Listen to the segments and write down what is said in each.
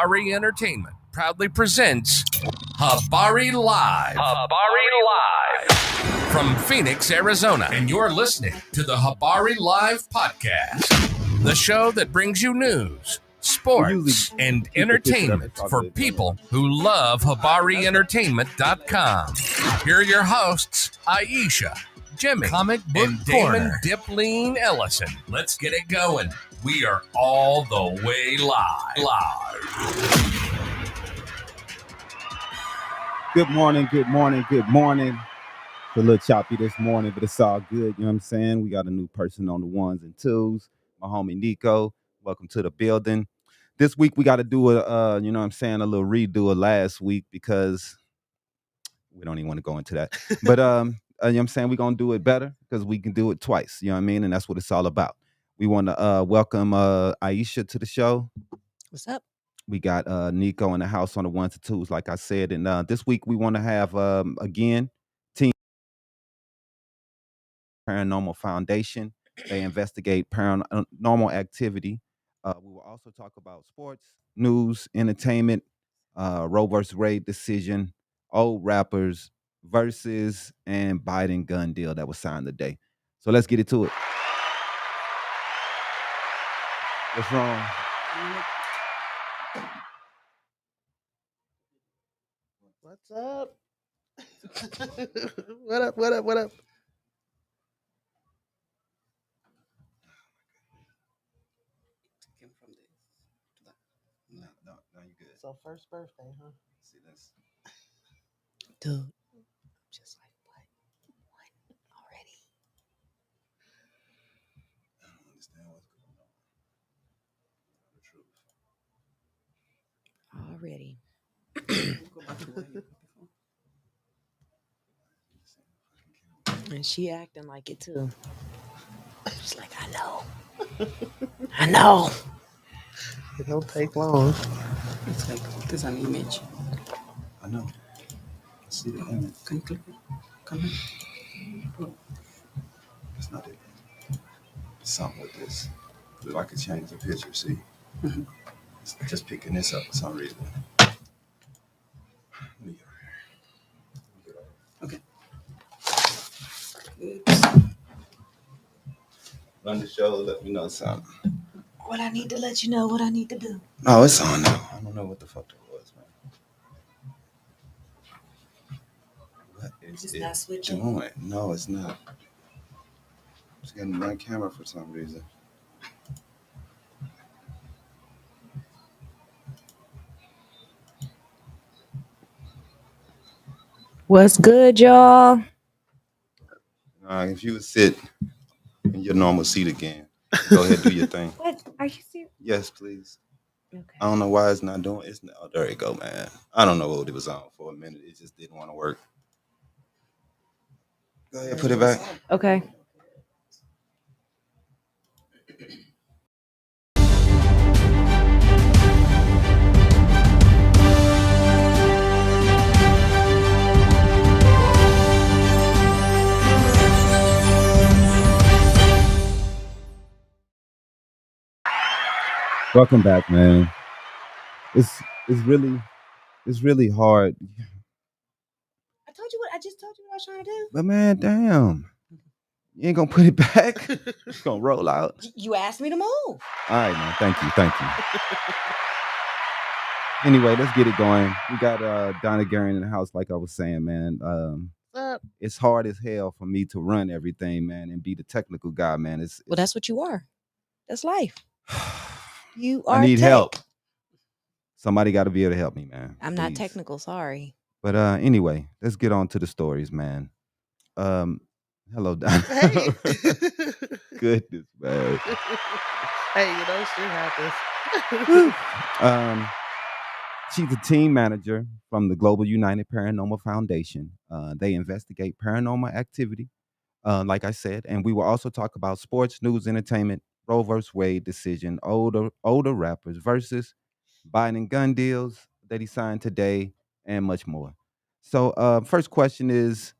Habari Entertainment proudly presents Habari Live. Habari Live. From Phoenix, Arizona. And you're listening to the Habari Live podcast, the show that brings you news, sports, and entertainment for people who love HabariEntertainment.com. Here are your hosts, Iesha, Jimmy, and Damon Dipleen Ellison. Let's get it going. We are all the way live. Good morning. It's a little choppy this morning, but it's all good. You know what I'm saying? We got a new person on the ones and twos. My homie Nico. Welcome to the building. This week we got to do a you know what I'm saying, a little redo of last week because we don't even want to go into that. But you know what I'm saying, we're gonna do it better because we can do it twice. You know what I mean? And that's what it's all about. We want to welcome Iesha to the show. What's up? We got Nico in the house on the ones and twos, like I said. And this week we want to have again Team Paranormal Foundation. They investigate paranormal activity. We will also talk about sports, news, entertainment, Roe versus Wade decision, old rappers versus and Biden gun deal that was signed today. So let's get into it. What's wrong? What's up? What up? No, you good. So first birthday, huh? See this? Dude, I'm just like, what already? I don't understand what's going on. The truth. Already. And she acting like it too. She's like, I know. It don't take long. It's like there's an image. I know. I see the image. Can you click it? Come in. It's not it. It's something with this. But I could change the picture, see? Mhm. It's just picking this up for some reason. Let me get over here. Okay. Oops. Run the show, let me know something. What I need to let you know, what I need to do. No, it's on now. I don't know what the fuck that was, man. What is It's it not switching? doing? No, it's not. It's getting my camera for some reason. What's good, y'all? If you would sit in your normal seat again, go ahead, do your thing. What? Are you serious? Yes, please. Okay. I don't know why it's not doing. It's not. Oh, there you go, man. I don't know what it was on for a minute. It just didn't want to work. Go ahead, put it back. Okay. Welcome back, man. It's really hard. I just told you what I was trying to do. But man, damn. You ain't gonna put it back? It's gonna roll out. You asked me to move. All right, man. Thank you. Anyway, let's get it going. We got Donna Gerron in the house, like I was saying, man. What's up? It's hard as hell for me to run everything, man, and be the technical guy, man. Well, that's what you are. That's life. You are. I need tech. help. Somebody got to be able to help me, man. I'm not Please. technical. Sorry. But anyway, let's get on to the stories, man. Hello, Donna. Hey. Goodness, man. Hey, you know, shit happens. She's a team manager from the Global United Paranormal Foundation. They investigate paranormal activity, like I said, and we will also talk about sports, news, entertainment, Roe versus Wade decision, older rappers versus Biden gun deals that he signed today, and much more. So, first question is,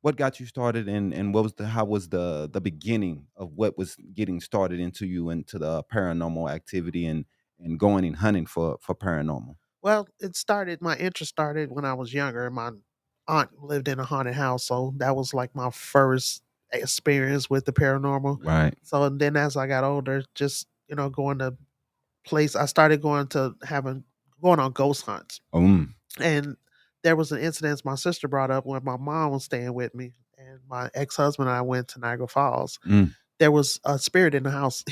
what got you started, and how was the beginning of what was getting started into you into the paranormal activity and and going and hunting for paranormal? Well, my interest started when I was younger. My aunt lived in a haunted house, so that was like my first experience with the paranormal. Right. So and then as I got older, just going to I started going on ghost hunts. Mm. And there was an incident my sister brought up when my mom was staying with me, and my ex-husband and I went to Niagara Falls. Mm. There was a spirit in the house.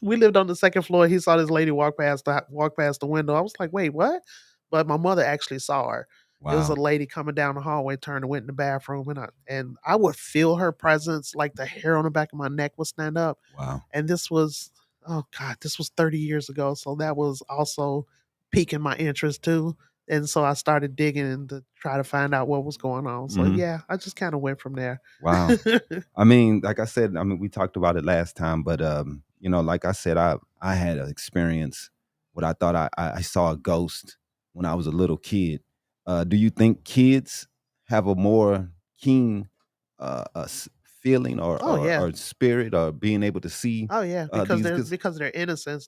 We lived on the second floor. He saw this lady walk past the window. I was like, "Wait, what?" But my mother actually saw her. It was a Wow. lady coming down the hallway, turned and went in the bathroom, and I would feel her presence, like the hair on the back of my neck would stand up. Wow. And this was, oh God, this was 30 years ago. So that was also piquing my interest too. And so I started digging to try to find out what was going on. So Mhm. yeah, I just kind of went from there. Wow. I mean, like I said, I mean, we talked about it last time, but like I said, I had an experience what I thought I saw a ghost when I was a little kid. Do you think kids have a more keen feeling Oh yeah. or spirit or being able to see Oh yeah, these? because of their innocence,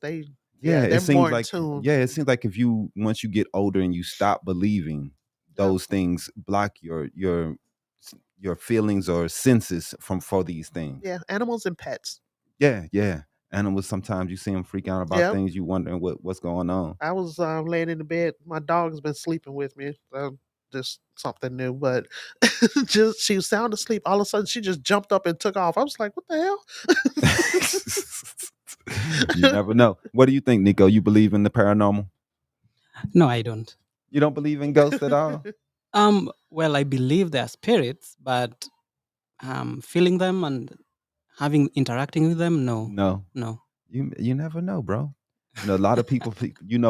Yeah, it they're seems more in like tune. it seems like if you once you get older and you stop believing, Yep. those things block your feelings or senses from for these things. Yeah, animals and pets. Yeah, yeah. Animals sometimes you see them freak out about Yep. things, you wondering what's going on. I was laying in the bed. My dog's been sleeping with me. Just something new, but just she was sound asleep. All of a sudden, she just jumped up and took off. I was like, "What the You hell?" never know. What do you think, Nico? You believe in the paranormal? No, I don't. You don't believe in ghosts at all? Well, I believe they're spirits, but feeling them and having interacting with them, no, No. no. You never know, bro. A lot of people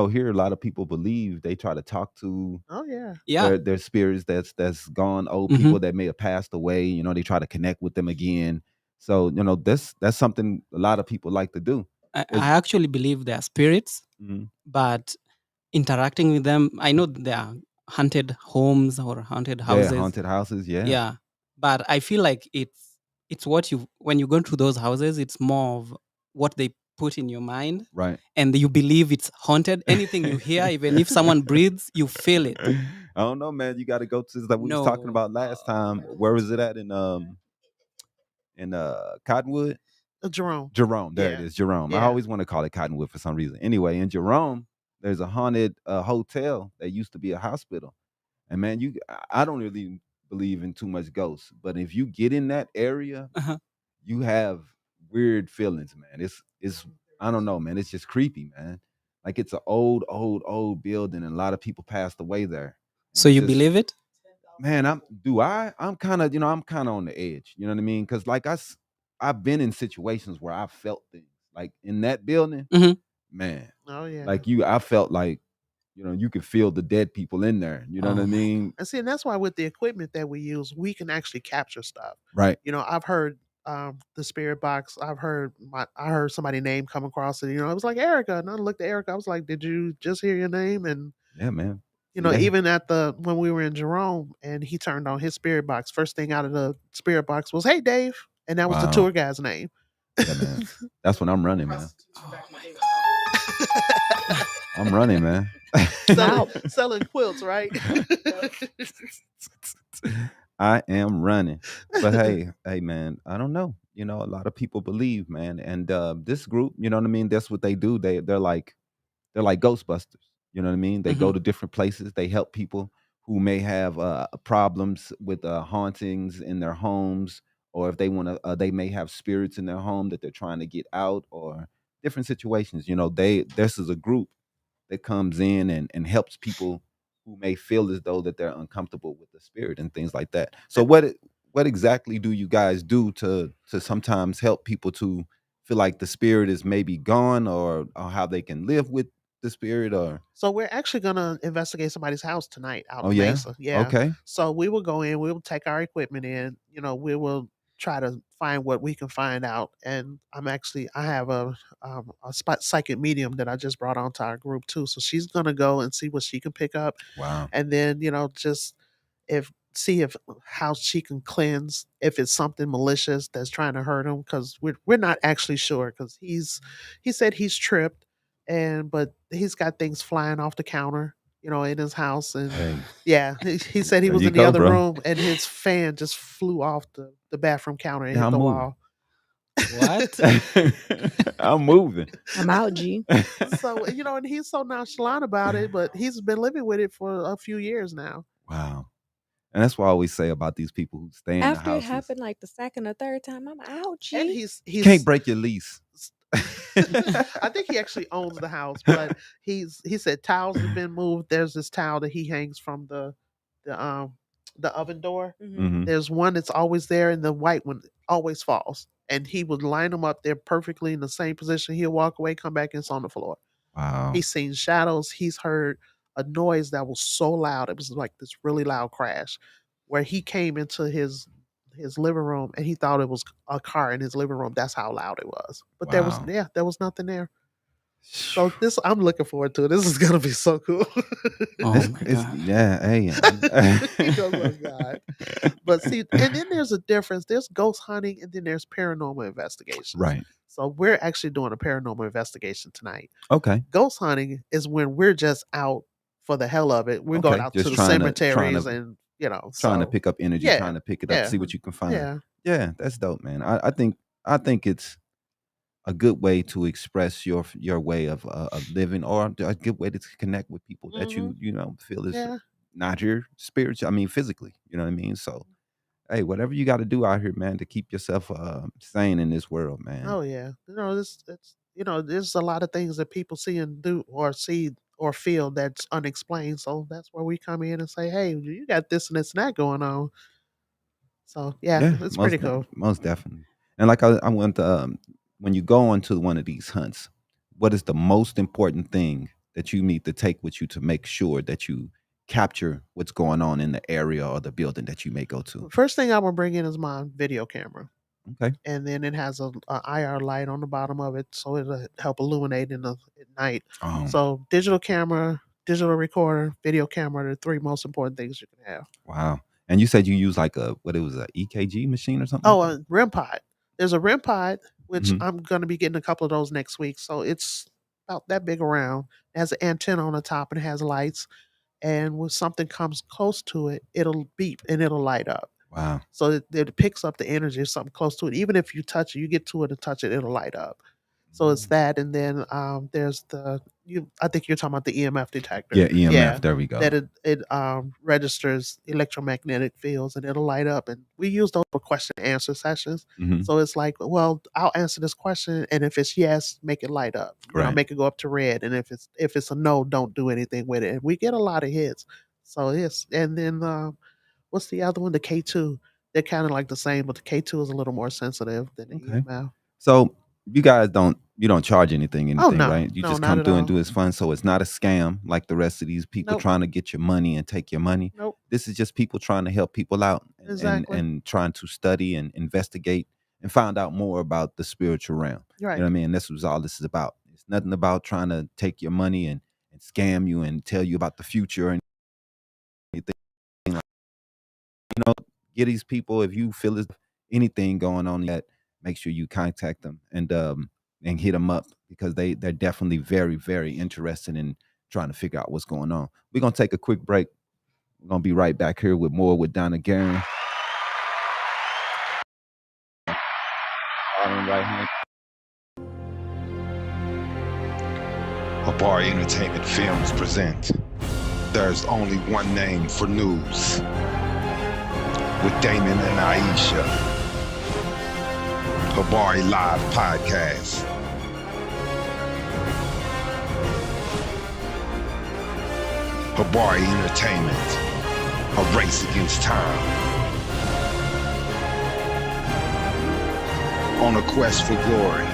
here a lot of people believe they try to talk to Oh yeah. Yeah. their spirits that's gone, old hmm people that may have passed away, they try to connect with them again. So, that's something a lot of people like to do. I actually believe they're spirits, Mhm. but interacting with them, I know there are haunted homes or haunted Yeah, houses. haunted houses, yeah. Yeah, but I feel like it's what you when you go to those houses, it's more of what they put in your mind, Right. and you believe it's haunted. Anything you hear, even if someone breathes, you feel it. I don't know, man. You got to go to like we was talking No, about last time. Where was it at in Cottonwood? Jerome. Jerome. There it Yeah. is, Jerome. I Yeah. always want to call it Cottonwood for some reason. Anyway, in Jerome, there's a haunted hotel that used to be a hospital. And man, I don't really believe in too much ghosts, but if you get in that area, uh-huh. you have weird feelings, man. It's I don't know, man. It's just creepy, man. Like it's an old building, and a lot of people passed away there. And So it's you just, believe it? man, I'm kind of, I'm kind of on the edge. You know what I mean? Because like I've been in situations where I felt things like in that building, hmm man. Oh yeah. Like I felt like you could feel the dead people in there. You know what Oh I my God. mean? And see, and that's why with the equipment that we use, we can actually capture stuff. Right. I've heard the spirit box. I heard somebody's name come across it. It was like Erica, and I looked at Erica. I was like, "Did you just hear your name?" And Yeah, man. See, that, even at when we were in Jerome, and he turned on his spirit box. First thing out of the spirit box was, "Hey, Dave," and that was the wow. tour guide's name. Yeah, man. That's when I'm running, man. Oh my I'm running, man. selling quilts, right? I am running. But hey, man, I don't know. A lot of people believe, man. And this group, you know what I mean? That's what they do. They're like Ghostbusters. You know what I mean? They go Mhm. to different places. They help people who may have problems with hauntings in their homes, or if they want to, they may have spirits in their home that they're trying to get out, or different situations. This is a group that comes in and helps people who may feel as though that they're uncomfortable with the spirit and things like that. So what exactly do you guys do to sometimes help people to feel like the spirit is maybe gone, or how they can live with the spirit, or So we're actually gonna investigate somebody's house tonight out oh in yeah, Mesa. Yeah. okay, So we will go in, we will take our equipment in, we will try to find what we can find out. And I have a spot psychic medium that I just brought onto our group too. So she's gonna go and see what she can pick up. wow, And then, just if see if how she can cleanse if it's something malicious that's trying to hurt him, because we're not actually sure, because he said he's tripped, but he's got things flying off the counter, in his house, and Hey, yeah, he said he there was you in the go, other bro. room and his fan just flew off the bathroom counter and Yeah, hit I'm the moving. wall. What? I'm moving. I'm out, G. So, and he's so nonchalant about it, but he's been living with it for a few years now. Wow. And that's what I always say about these people who stay in the After it houses. happened like the second or third time, I'm out, G. And he's You can't break your lease. I think he actually owns the house, but he said towels have been moved. There's this towel that he hangs from the the oven door. Mhm. There's one that's always there, and the white one always falls. And he would line them up there perfectly in the same position. He'll walk away, come back, and it's on the floor. Wow. He's seen shadows. He's heard a noise that was so loud. It was like this really loud crash where he came into his living room and he thought it was a car in his living room. That's how loud it was. But there was Wow. there was nothing there. So I'm looking forward to it. This is gonna be so cool. Oh my God. Yeah, hey. He goes, "Oh God." But see, and then there's a difference. There's ghost hunting and then there's paranormal investigations. Right. So we're actually doing a paranormal investigation tonight. Okay. Ghost hunting is when we're just out for the hell of it. We're going Okay, out just to the trying to cemeteries and trying to pick up energy, yeah, trying to pick it up, yeah, see what you can find. yeah. Yeah, that's dope, man. I think it's a good way to express your way of living, or a good way to connect with people that Mhm. you know feel is Yeah. not your spiritual. I mean, physically. You know what I mean? So, hey, whatever you got to do out here, man, to keep yourself sane in this world, man. Oh yeah. There's a lot of things that people see and do or see or feel that's unexplained. So that's where we come in and say, "Hey, you got this and this and that going on." So yeah, Yeah, it's pretty cool. most definitely. And like I want to, when you go onto one of these hunts, what is the most important thing that you need to take with you to make sure that you capture what's going on in the area or the building that you may go to? First thing I'm gonna bring in is my video camera. Okay. And then it has a IR light on the bottom of it, so it'll help illuminate at night. So digital camera, digital recorder, video camera are the three most important things you can have. Wow. And you said you use like a EKG machine or something? Oh, like a REM pod. There's a REM pod, which Mhm. I'm gonna be getting a couple of those next week. So it's about that big around. It has an antenna on the top and it has lights. And when something comes close to it, it'll beep and it'll light up. Wow. So it picks up the energy of something close to it. Even if you touch it, you get to it and touch it, it'll light up. So it's that, and then there's I think you're talking about the EMF detector. Yeah, EMF. There we go. That it registers electromagnetic fields and it'll light up. And we use those for question and answer sessions. Mhm. So it's like, well, I'll answer this question, and if it's yes, make it light up. Right. Make it go up to red. And if it's a no, don't do anything with it. And we get a lot of hits. So yes, and then what's the other one? The K2. They're kind of like the same, but the K2 is a little more sensitive than the Okay. EMF. So you guys don't charge anything, Oh, no. right? You No, just not come at through and all. do it's fun. So it's not a scam like the rest of these people Nope. trying to get your money and take your money. Nope. This is just people trying to help people out Exactly. and trying to study and investigate and find out more about the spiritual realm. Right. You know what I mean? This was all this is about. It's nothing about trying to take your money and scam you and tell you about the future and anything like, get these people, if you feel there's anything going on yet, make sure you contact them and hit them up, because they're definitely very, very interested in trying to figure out what's going on. We're gonna take a quick break. We're gonna be right back here with more with Donna Gerron. Habari Entertainment Films present There's Only One Name for News with Damon and Iesha. Habari Live Podcast. Habari Entertainment, a race against time. On a quest for glory.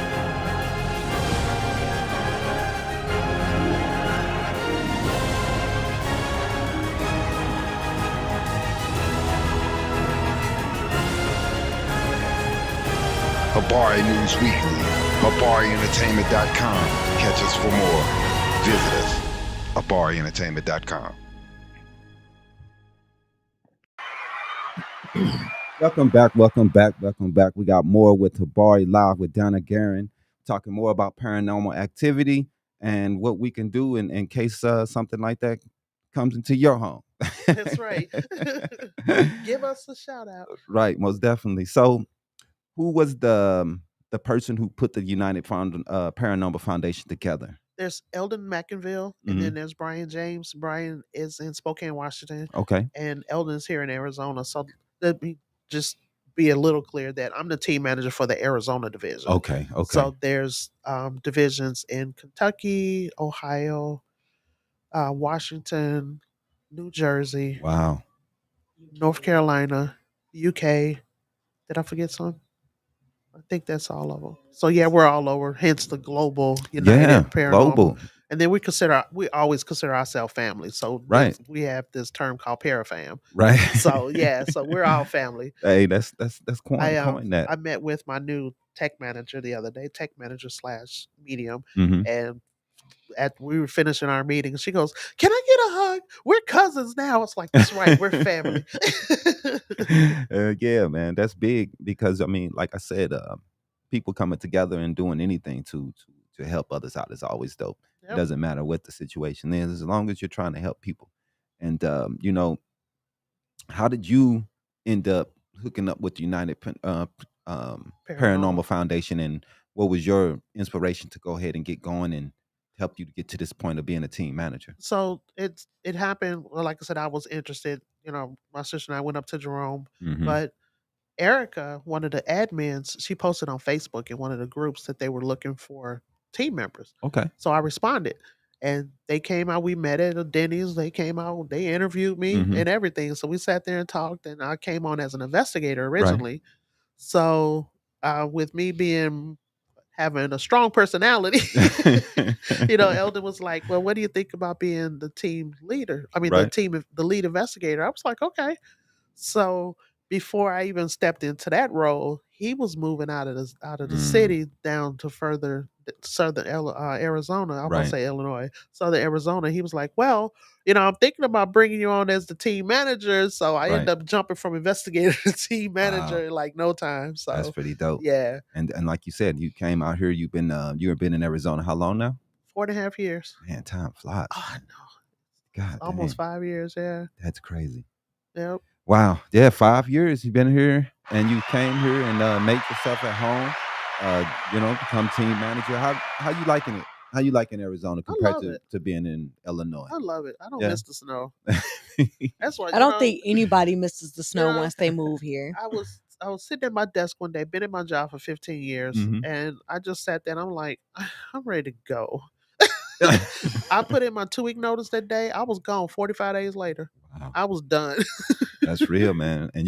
Habari News Weekly, HabariEntertainment.com. Catch us for more. Visit us, HabariEntertainment.com. Welcome back. We got more with Habari Live with Donna Gerron, talking more about paranormal activity and what we can do in case something like that comes into your home. That's right. Give us a shout out. Right, most definitely. So, who was the person who put the Paranormal Foundation together? There's Eldon McInville, and then there's Brian James. Brian is in Spokane, Washington, Okay. and Eldon's here in Arizona. So let me just be a little clear that I'm the team manager for the Arizona division. Okay. Okay. So there's divisions in Kentucky, Ohio, Washington, New Jersey, Wow. North Carolina, UK. Did I forget some? I think that's all of them. So yeah, we're all over. Hence the global United Paranormal. Global. And then we always consider ourselves family. So Right. we have this term called parafam. Right. So yeah, so we're all family. Hey, that's coin that. I met with my new tech manager the other day, tech manager / medium, Mhm. and we were finishing our meeting. She goes, "Can I get a hug? We're cousins now." It's like, that's right, we're family. Yeah, man, that's big because I mean, like I said, people coming together and doing anything to help others out is always dope. It Yep. doesn't matter what the situation is, as long as you're trying to help people. And how did you end up hooking up with the Paranormal Foundation, and what was your inspiration to go ahead and get going and help you to get to this point of being a team manager? So it happened. Well, like I said, I was interested. My sister and I went up to Jerome, Mhm. but Erica, one of the admins, she posted on Facebook in one of the groups that they were looking for team members. Okay. So I responded, and they came out. We met at a Denny's. They came out. They interviewed me Mhm. and everything. So we sat there and talked. And I came on as an investigator Right. originally. So with me having a strong personality, Eldon was like, "Well, what do you think about being the team leader? I mean, Right. the lead investigator." I was like, "Okay." So before I even stepped into that role, he was moving out of the city down to further southern Arizona. I Right. won't say Illinois, southern Arizona. He was like, "Well, I'm thinking about bringing you on as the team manager." So I ended Right. up jumping from investigator to team manager Wow. in like no time. That's So pretty dope. yeah, And like you said, you came out here. You've been in Arizona how long now? 4.5 years. Man, time flies. Oh Man. no, God, almost dang. 5 years. Yeah, That's crazy. yep. Wow. Yeah, 5 years you've been here, and you came here and made yourself at home. Become team manager. How you liking it? How you liking Arizona I compared love it. to being in Illinois? I love it. I don't Yeah. miss the snow. That's why I don't think anybody misses the snow Yeah. once they move here. I was sitting at my desk one day, been in my job for 15 years, Mhm. and I just sat there and I'm like, I'm ready to go. I put in my 2-week notice that day. I was gone 45 days later. Wow. I was done. That's real, man. And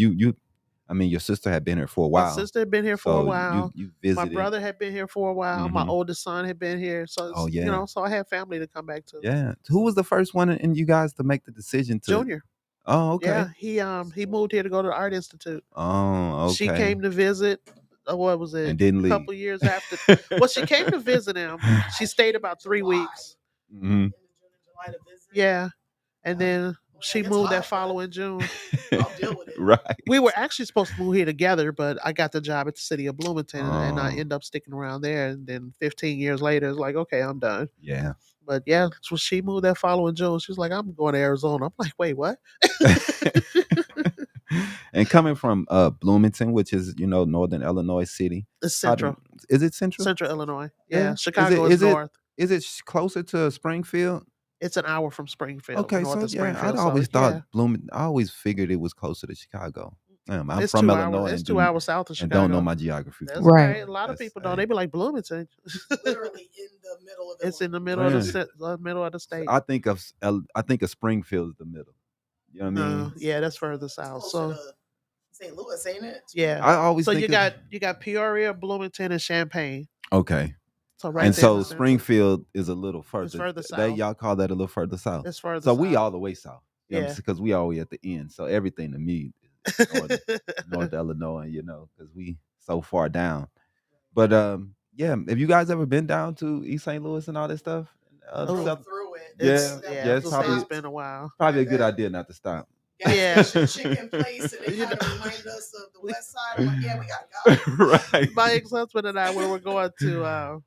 I mean, your sister had been here for a My while. sister had been here for a So while. you My visited. brother had been here for a while. My Mhm. oldest son had been here. So Oh, yeah. so I had family to come back to. Yeah. Who was the first one in you guys to make the decision to? Junior. Oh, okay. Yeah, he moved here to go to the Art Institute. Oh, okay. She came to visit. What was it? And didn't a leave. couple years after. Well, she came to visit him. She stayed about 3 weeks. Mhm. Yeah, and then she moved that following June. Right. We were actually supposed to move here together, but I got the job at the city of Bloomington, and I Oh. ended up sticking around there. And then 15 years later, it's like, okay, I'm done. Yeah. But yeah, so she moved that following June. She was like, I'm going to Arizona. I'm like, wait, what? And coming from Bloomington, which is northern Illinois city. It's how do- central. Is it central? Central Illinois. Yeah. Yeah, Is Chicago it- is north. Is it closer to Springfield? It's an hour from Springfield. Okay, north so of yeah, Springfield. I'd So, always thought yeah. Bloomington. I always figured it was closer to Chicago. I'm It's from 2 Illinois hours. It's and 2 hours south of and Chicago. don't know my geography. That's fluid. Right. right. A lot of That's- people don't. hey. They be like Bloomington. Literally in the middle of It's in the Illinois. middle of Yeah. the middle of the state. I think of Springfield as the middle. You know what I mean? Yeah, that's further south. Closer So to St. Louis, ain't it? yeah. I always So think you got Peoria, Bloomington, and Champaign. okay. So right And there. so in the center. Springfield is a little further. It's further They, south. y'all call that a little further south. It's further So south. we all the way south. Yeah. Because we all way at the end. So everything to me is North Illinois, because we so far down. But yeah, have you guys ever been down to East St. Louis and all this stuff? Oh. South- Through it. Yeah, It's yeah, it's probably probably been a while. probably a good idea not to stop. gas station chicken place, and it kind of reminded us of the West Side. I'm like, yeah, we gotta go. Right. My ex-husband and I, we were going to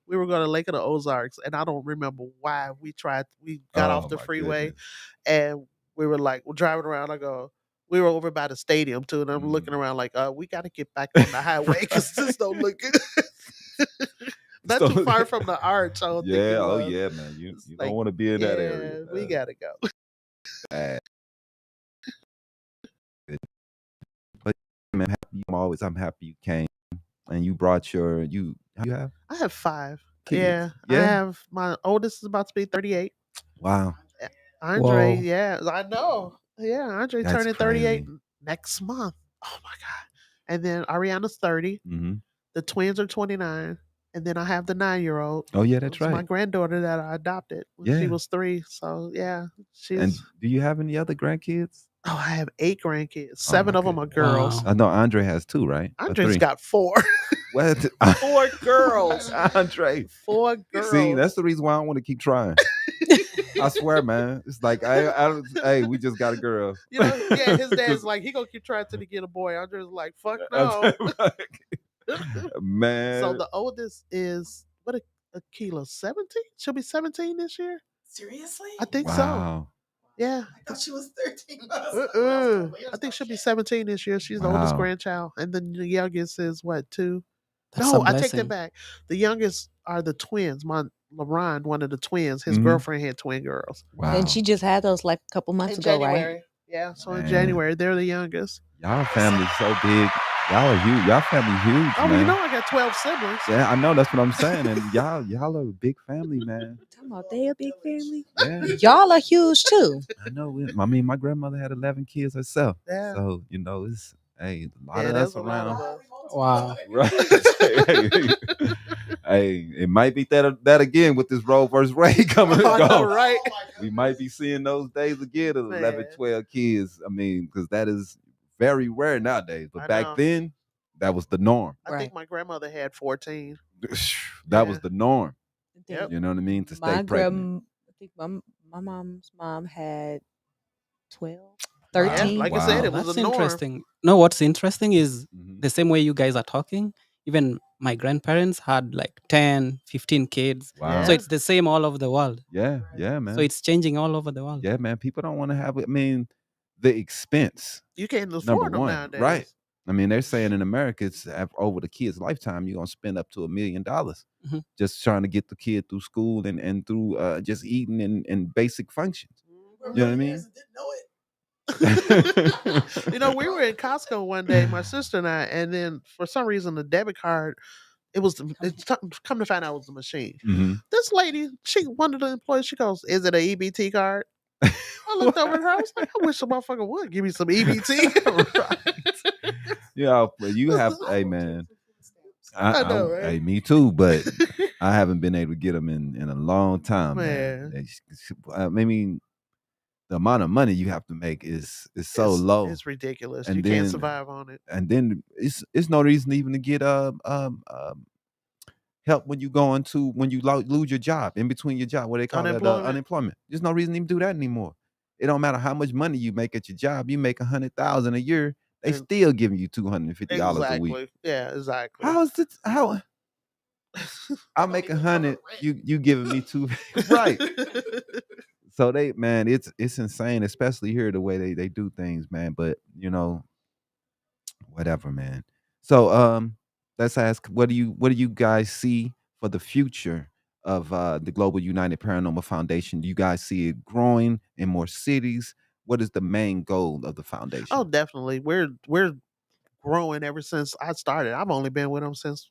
Lake of the Ozarks, and I don't remember why we got off the my freeway, goodness. and we were like, we're driving around. We were over by the stadium too, and I'm Mhm. looking around like, we got to get back on the highway because this don't look good. Not too So- far from the arch. I don't think Yeah. it Oh was. yeah, man. You It's don't like, want to be in that area. we gotta go. Bad. But man, I'm happy you came and you brought your you have I have 5. kids. Yeah, I have my oldest is about to be 38. Wow. Andre, Whoa. yeah, I know. Yeah, Andre That's turning 38 crazy. next month. Oh my god! And then Ariana's 30. Mm-hmm. The twins are 29, and then I have the 9-year-old. Oh yeah, that's It's my right. granddaughter that I adopted when she Yeah. was 3. So yeah, And she's. do you have any other grandkids? Oh, I have 8 grandkids. Oh, 7 my of them are goodness. girls. Wow. I know Andre has 2, right? Or Andre's 3? got 4. What? 4 girls. Andre. 4 girls. See, that's the reason why I want to keep trying. I swear, man. It's like hey, we just got a girl. You know, yeah, his dad's 'Cause- like, he gonna keep trying to get a boy. Andre's like, fuck no. Man. So the oldest is a kilo 17. She'll be 17 this year. Seriously? I think so. Wow. Yeah. I thought she was 13 months. I think she'll be 17 this year. She's the oldest Wow. grandchild, and then the youngest is what, 2? That's No, a I take blessing. that back. The youngest are the twins. My LaRon, one of the twins, his Mhm. girlfriend had twin girls. Wow. And she just had those like a couple months In ago, right? January. Yeah, so in Man. January, they're the youngest. Y'all family so big. Y'all are huge. Y'all family huge, Oh, well, man. you know I got 12 siblings. Yeah, I know that's what I'm saying. And y'all are a big family, man. Talking about they a big family. Yeah. Y'all are huge too. I know. I mean, my grandmother had 11 kids herself. Yeah. So, it's a lot Yeah, of there's us a lot of around. us. Wow. Right. Hey, it might be that again with this Roe versus Wade coming and I know, going. right? We might be seeing those days again of 11, Man. 12 kids. I mean, because that is very rare nowadays. But I back know. then, that was the norm. I think my grandmother had 14. That was Yeah. the norm. I think Yep. You know what I mean? To stay my pregnant. I think my mom's mom had 12, Yeah, 13. like I said, it was That's a norm. interesting. No, what's interesting is Mhm. the same way you guys are talking. Even my grandparents had like 10, 15 kids. Wow. So it's the same all over the world. Yeah, man. So it's changing all over the world. Yeah, man. People don't want to have it. I mean, the expense. You can't Number afford them one, nowadays. right? I mean, they're saying in America, it's over the kid's lifetime, you're gonna spend up to $1 million Mhm. just trying to get the kid through school and through just eating and basic functions. We're You know what I mean? millionaires and didn't know it. You know, we were in Costco one day, my sister and I, and then for some reason the debit card, come to find out it was the machine. Mhm. This lady, one of the employees, she goes, "Is it an EBT card?" I looked over at her. I was like, "I wish the motherfucker would give me some EBT." Yeah, but you have, hey man. I know, right? Hey, me too, but I haven't been able to get them in a long time, man. Man. I mean, the amount of money you have to make is so low. It's ridiculous. And You can't then- survive on it. And then it's no reason even to get help when you lose your job in between your job. What they call that unemployment. There's no reason to even do that anymore. It don't matter how much money you make at your job. You make $100,000 a year. They And- still giving you $250 a week. Exactly. Yeah, exactly. How is it? How I make 100, you giving me two, right? So man, it's insane, especially here the way they do things, man. But whatever, man. So let's ask, what do you guys see for the future of the Global United Paranormal Foundation? Do you guys see it growing in more cities? What is the main goal of the foundation? Oh, definitely. We're growing ever since I started. I've only been with them since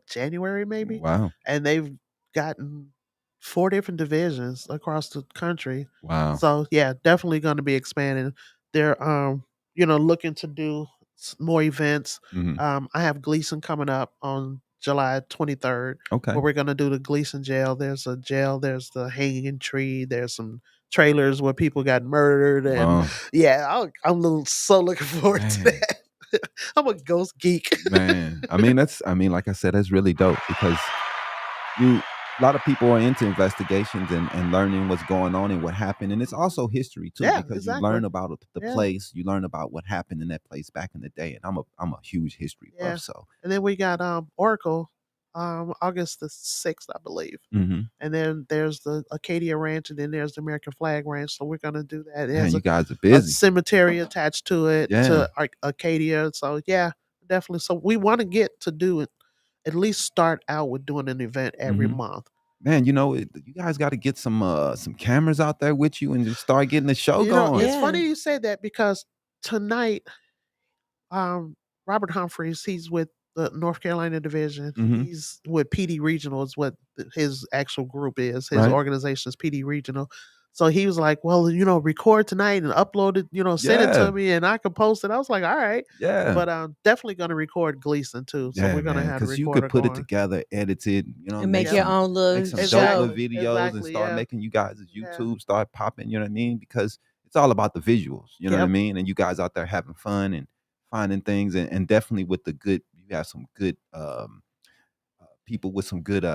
January maybe. Wow. And they've gotten 4 different divisions across the country. Wow. So yeah, definitely going to be expanding. They're looking to do more events. Mhm. I have Gleason coming up on July 23rd. Okay. Where we're going to do the Gleason jail. There's a jail, there's the hanging tree, there's some trailers where people got murdered, and Wow. yeah, I'm so looking forward to Man. that. I'm a ghost geek. Man, I mean, like I said, that's really dope because you lot of people are into investigations and learning what's going on and what happened, and it's also history too, Yeah, because you exactly. learn about the Yeah. place, you learn about what happened in that place back in the day, and I'm a huge history Yeah. buff. So And then we got Oracle, August the 6th, I believe. mhm. And then there's the Acadia Ranch, and then there's the American Flag Ranch. So we're gonna do that. It Man, has you guys are a busy. cemetery attached to it, Yeah. to Acadia. So yeah, definitely. So we want to get to do it, at least start out with doing an event every Mhm. month. Man, you guys got to get some cameras out there with you and just start getting the show going. It's Yeah. funny you say that because tonight, Robert Humphreys, he's with the North Carolina division. Mhm. He's with PD Regional is what his actual group is. His Right. organization is PD Regional. So he was like, well, record tonight and upload it, send it Yeah. to me and I can post it. I was like, all right. Yeah. But I'm definitely going to record Gleason too. So Yeah, we're going to man, have the because you recorder could put it going. together, edit it, And make your own make little some Exactly. dope little videos and Exactly, start yeah. making you guys' Yeah. YouTube start popping, you know what I mean? Because it's all about the visuals, you know what I Yep. mean? And you guys out there having fun and finding things and definitely with you have some good people with some good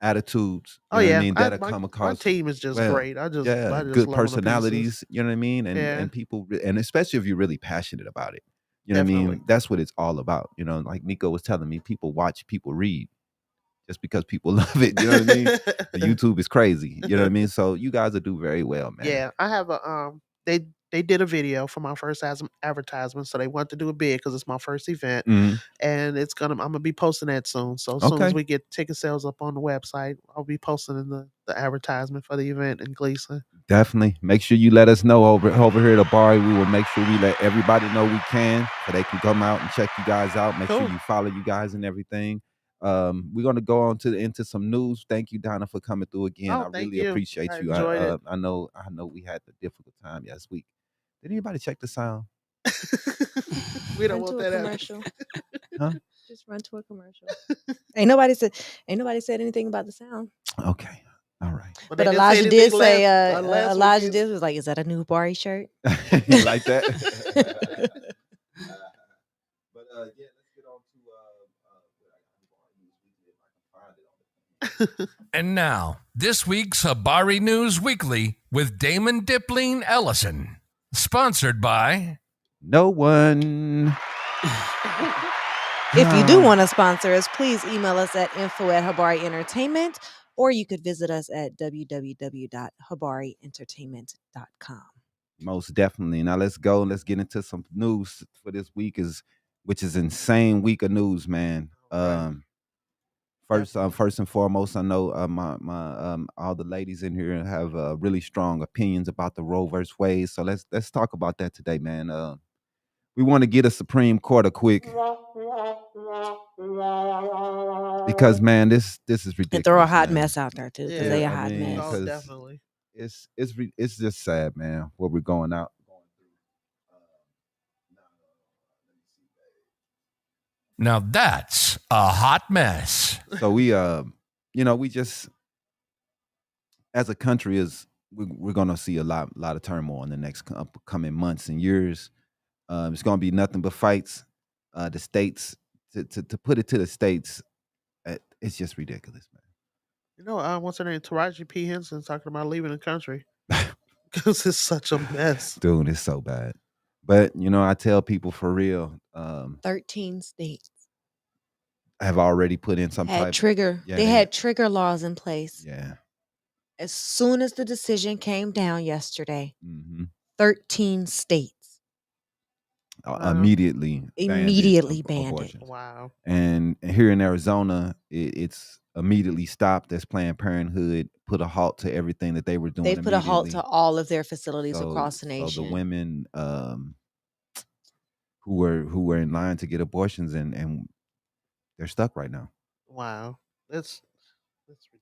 attitudes, you Oh know what I yeah. mean? That'll come My across team is just well. great. I just Yeah, love good them to pieces. personalities, you know what I mean? Yeah. And people, and especially if you're really passionate about it, you know what I Definitely. mean? That's what it's all about. Like Nico was telling me, people watch, people read just because people love it. You know what I mean? The YouTube is crazy. You know what I mean? So you guys will do very well, man. Yeah, I have a they did a video for my first advertisement, so they want to do a bid because it's my first event, Mhm. and I'm gonna be posting that soon. So as soon as Okay. we get ticket sales up on the website, I'll be posting in the advertisement for the event in Gleason. Definitely. Make sure you let us know over here at Habari. We will make sure we let everybody know we can, so they can come out and check you guys out. Make sure Cool. you follow you guys and everything. We're gonna go on into some news. Thank you, Donna, for coming through again. Oh, I thank really you. appreciate I you. enjoyed it. I know we had a difficult time last week. Did anybody check the sound? We don't Run want to a that commercial. Huh? Just run to a commercial. Ain't nobody said anything about the sound. Okay. All right. But But they didn't Elijah say did anything say, last Elijah weekend. was like, "Is that a new Bari shirt?" You like that? But yeah, let's get on to And now, this week's Habari News Weekly with Damon Dipling Ellison. Sponsored by no one. If you do want to sponsor us, please email us at info@Habari Entertainment, or you could visit us at www.habarientertainment.com. Most definitely. Now let's go. Let's get into some news for this week, which is insane week of news, man. Right. First and foremost, I know my all the ladies in here have really strong opinions about the Roe versus Wade. So let's talk about that today, man. We want to get a Supreme Court quick because, man, this is ridiculous. And throw a hot man. mess out there too, because Yeah. they a I hot mean, mess. 'cause Oh, definitely. it's just sad, man, what we're going through. Now That's a Hot Mess. So we we just, as a country, we're gonna see a lot of turmoil in the next coming months and years. It's gonna be nothing but fights. The states, to put it to the states, it's just ridiculous, man. What's her name? Taraji P. Henson talking about leaving the country because it's such a mess. Dude, it's so bad. But I tell people for real, 13 states have already put in some had type. trigger. Yeah, They had trigger laws in place. Yeah. As soon as the decision came down yesterday, Mm-hmm. 13 states Immediately banned abortions. it. Wow. And here in Arizona, it's immediately stopped. As Planned Parenthood put a halt to everything that they were doing. They've put a halt to immediately. all of their facilities So- across the So nation. the women who were in line to get abortions and they're stuck right now. Wow. That's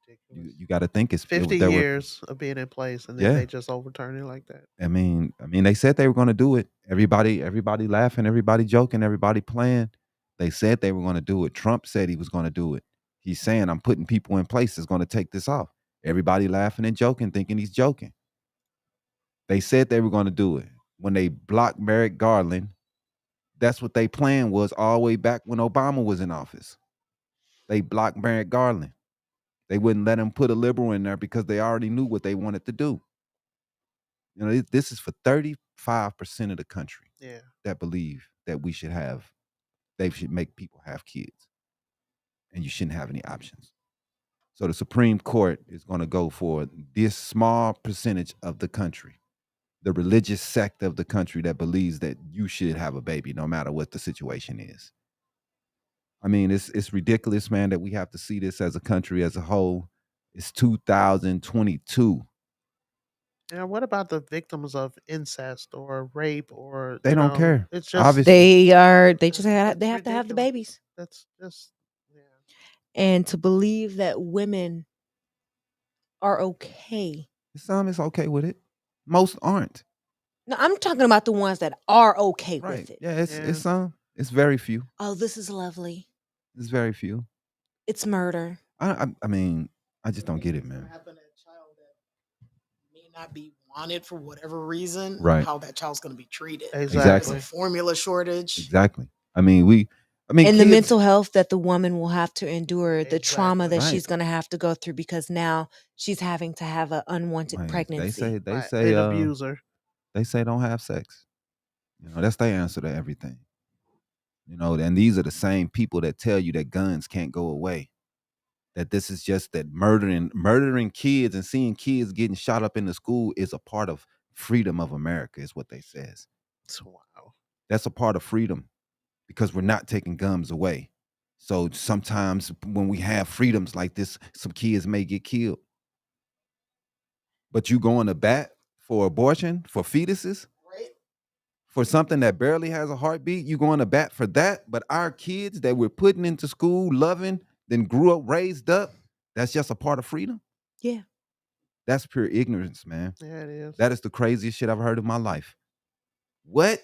ridiculous. You got to think it's 50 there were- years of being in place, and then Yeah. they just overturn it like that. I mean, they said they were going to do it. Everybody laughing, everybody joking, everybody playing. They said they were going to do it. Trump said he was going to do it. He's saying, I'm putting people in place that's going to take this off. Everybody laughing and joking, thinking he's joking. They said they were going to do it. When they blocked Merrick Garland, that's what they plan was all the way back when Obama was in office. They blocked Merrick Garland. They wouldn't let them put a liberal in there because they already knew what they wanted to do. You know, this is for 35% of the country Yeah. that believe that they should make people have kids, and you shouldn't have any options. So the Supreme Court is going to go for this small percentage of the country, the religious sect of the country that believes that you should have a baby no matter what the situation is. I mean, it's ridiculous, man, that we have to see this as a country as a whole. It's 2022. Yeah, what about the victims of incest or rape or They don't care. It's just Obviously. They just have it's to have the ridiculous. babies. That's just yeah. And to believe that women are okay. Some is okay with it. Most aren't. No, I'm talking about the ones that are okay Right. with it. Yeah, it's some. It's very few. Oh, this is lovely. It's very few. It's murder. I mean, I just don't get it, man. Happen to a child that may not be wanted for whatever reason. Right. How that child's going to be treated. Exactly. There's a formula shortage. Exactly. I mean, and kids, the mental health that the woman will have to endure, the trauma that Right. she's going to have to go through because now she's having to have an unwanted man, pregnancy. They say an abuser. They say don't have sex. You know, that's their answer to everything. You know, and these are the same people that tell you that guns can't go away. That this is just that murdering kids and seeing kids getting shot up in the school is a part of freedom of America, is what they says. Wow. That's a part of freedom because we're not taking guns away. So sometimes when we have freedoms like this, some kids may get killed. But you going to bat for abortion, for fetuses, Right. for something that barely has a heartbeat, you going to bat for that? But our kids that we're putting into school, loving, then grew up, raised up, that's just a part of freedom? Yeah. That's pure ignorance, man. Yeah, it is. That is the craziest shit I've heard in my life. What?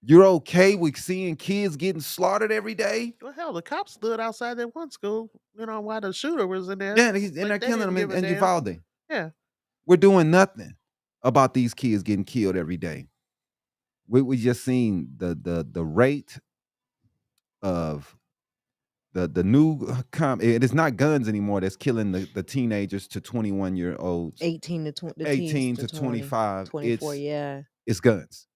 You're okay with seeing kids getting slaughtered every day? Well, hell, the cops stood outside that one school, while the shooter was in there. Yeah, and they're But they killing didn't them give in a damn. Uvalde. Yeah. We're doing nothing about these kids getting killed every day. We just seen the rate of the new it is not guns anymore that's killing the teenagers to 21-year-olds. 18 to 20. 18 to 25. 24, yeah. It's guns.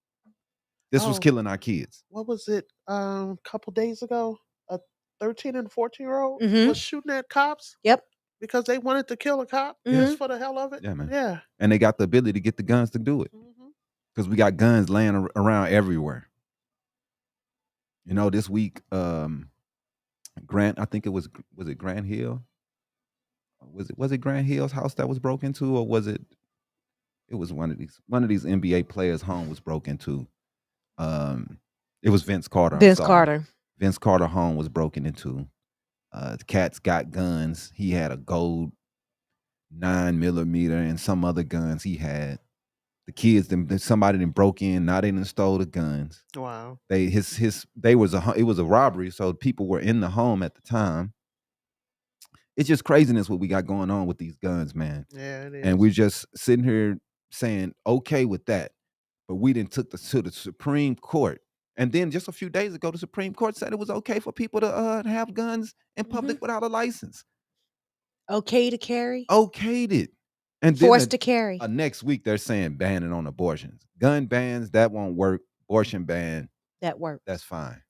This was Oh. killing our kids. What was it? A couple days ago, a 13 and 14-year-old Mhm. was shooting at cops. Yep. Because they wanted to kill a cop Mhm. just for the hell of it. Yeah, man. Yeah. And they got the ability to get the guns to do it. Because we got guns laying around everywhere. You know, this week, Grant, I think was it Grant Hill? Was it Grant Hill's house that was broke into, or was it was one of these NBA players' home was broke into. It was Vince Carter. Vince Carter home was broken into. The cats got guns. He had a gold 9mm and some other guns he had. The kids, somebody then broke in. Now they done stole the guns. Wow. It was a robbery, so people were in the home at the time. It's just craziness what we got going on with these guns, man. Yeah, it is. And we're just sitting here saying okay with that, but we didn't took to the Supreme Court. And then just a few days ago, the Supreme Court said it was okay for people to have guns in public without a license. Okay to carry. Okayed it. And forced to carry. Next week, they're saying banning on abortions. Gun bans, that won't work. Abortion ban. That works. That's fine.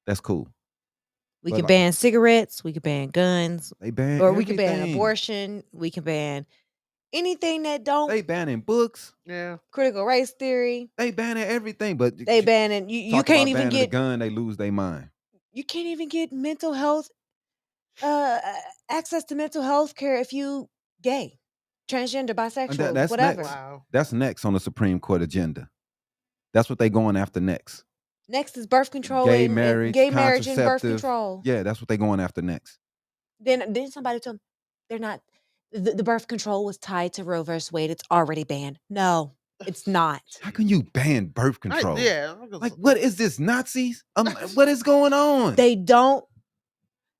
That's cool. We can ban cigarettes. We can ban guns. They ban Or everything. we can ban abortion. We can ban anything that don't. They banning books. Yeah. Critical race theory. They banning everything, but they banning you can't even get a gun. They lose their mind. You can't even get mental health access to mental health care if you gay, transgender, bisexual, That's whatever. Next. Wow. That's next on the Supreme Court agenda. That's what they going after next. Next is birth control, gay marriage and birth control. Yeah, that's what they going after next. Then somebody told them they're not. The birth control was tied to Roe versus Wade. It's already banned. No, it's not. How can you ban birth control? Yeah. Like, what is this, Nazis? What is going on? They don't.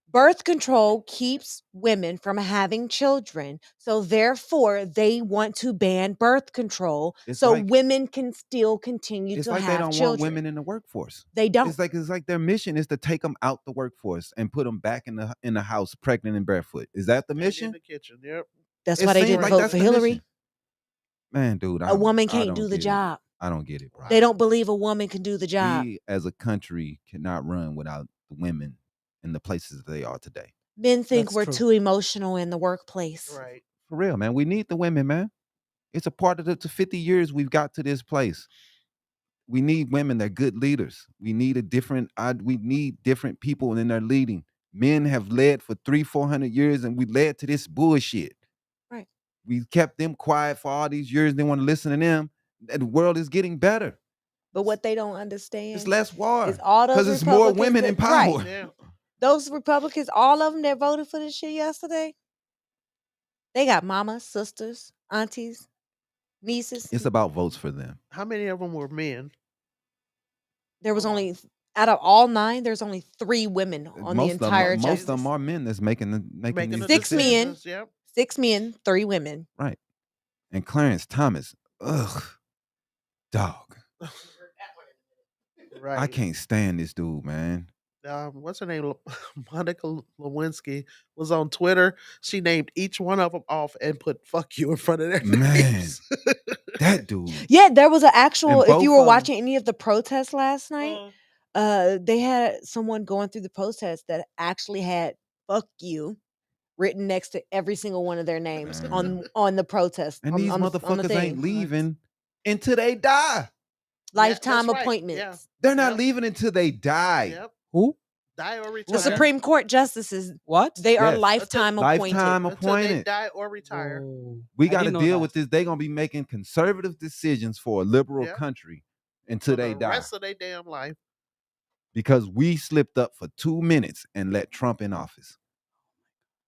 Birth control keeps women from having children. So therefore, they want to ban birth control It's so like- women can still continue It's to like have they don't children. want women in the workforce. They don't. It's like their mission is to take them out the workforce and put them back in the house, pregnant and barefoot. Is that the In mission? the kitchen. Yep. That's It why they seems didn't like vote that's for the Hillary. mission. Man, dude, A woman I can't don't do the get it. job. I don't get it, bro. They don't believe a woman can do the job. We as a country cannot run without the women in the places that they are today. Men think That's we're true. too emotional in the workplace. Right. For real, man. We need the women, man. It's a part of the 50 years we've got to this place. We need women that are good leaders. We need we need different people in their leading. Men have led for 300-400 years, and we led to this bullshit. Right. We kept them quiet for all these years. They want to listen to them. And the world is getting better. But what they don't understand It's less war is all those because it's more Republicans women in that- right. power. Yeah. Those Republicans, all of them that voted for this shit yesterday, they got mamas, sisters, aunties, nieces. It's about votes for them. How many of them were men? There was only out of all 9, there's only 3 women on the entire most of justice. them are men that's making Making these the 6 men. decisions. decisions, Yep. 6 men, 3 women. Right. And Clarence Thomas, ugh, dog. Right. I can't stand this dude, man. What's her name? Monica Lewinsky was on Twitter. She named each one of them off and put "fuck you" in front of their Man, names. that dude. Yeah, there was an actual. And If you both were of 'em- watching any of the protests last night, Uh, they had someone going through the protest that actually had "fuck you" written next to every single one of their names Man. on the protest. And on, these on the motherfuckers thing. ain't leaving until they die. Lifetime that's right, appointments. yeah. They're not Yep. leaving until they die. Yep. Who? Die or The retire. Supreme Court justices, What? they are Yes. lifetime appointed. Lifetime Until they appointed. die or retire. Whoa. We I got to didn't know deal that. with this. They're going to be making conservative decisions for a liberal Yep. country until For they the die. rest of their damn life. Because we slipped up for 2 minutes and let Trump in office.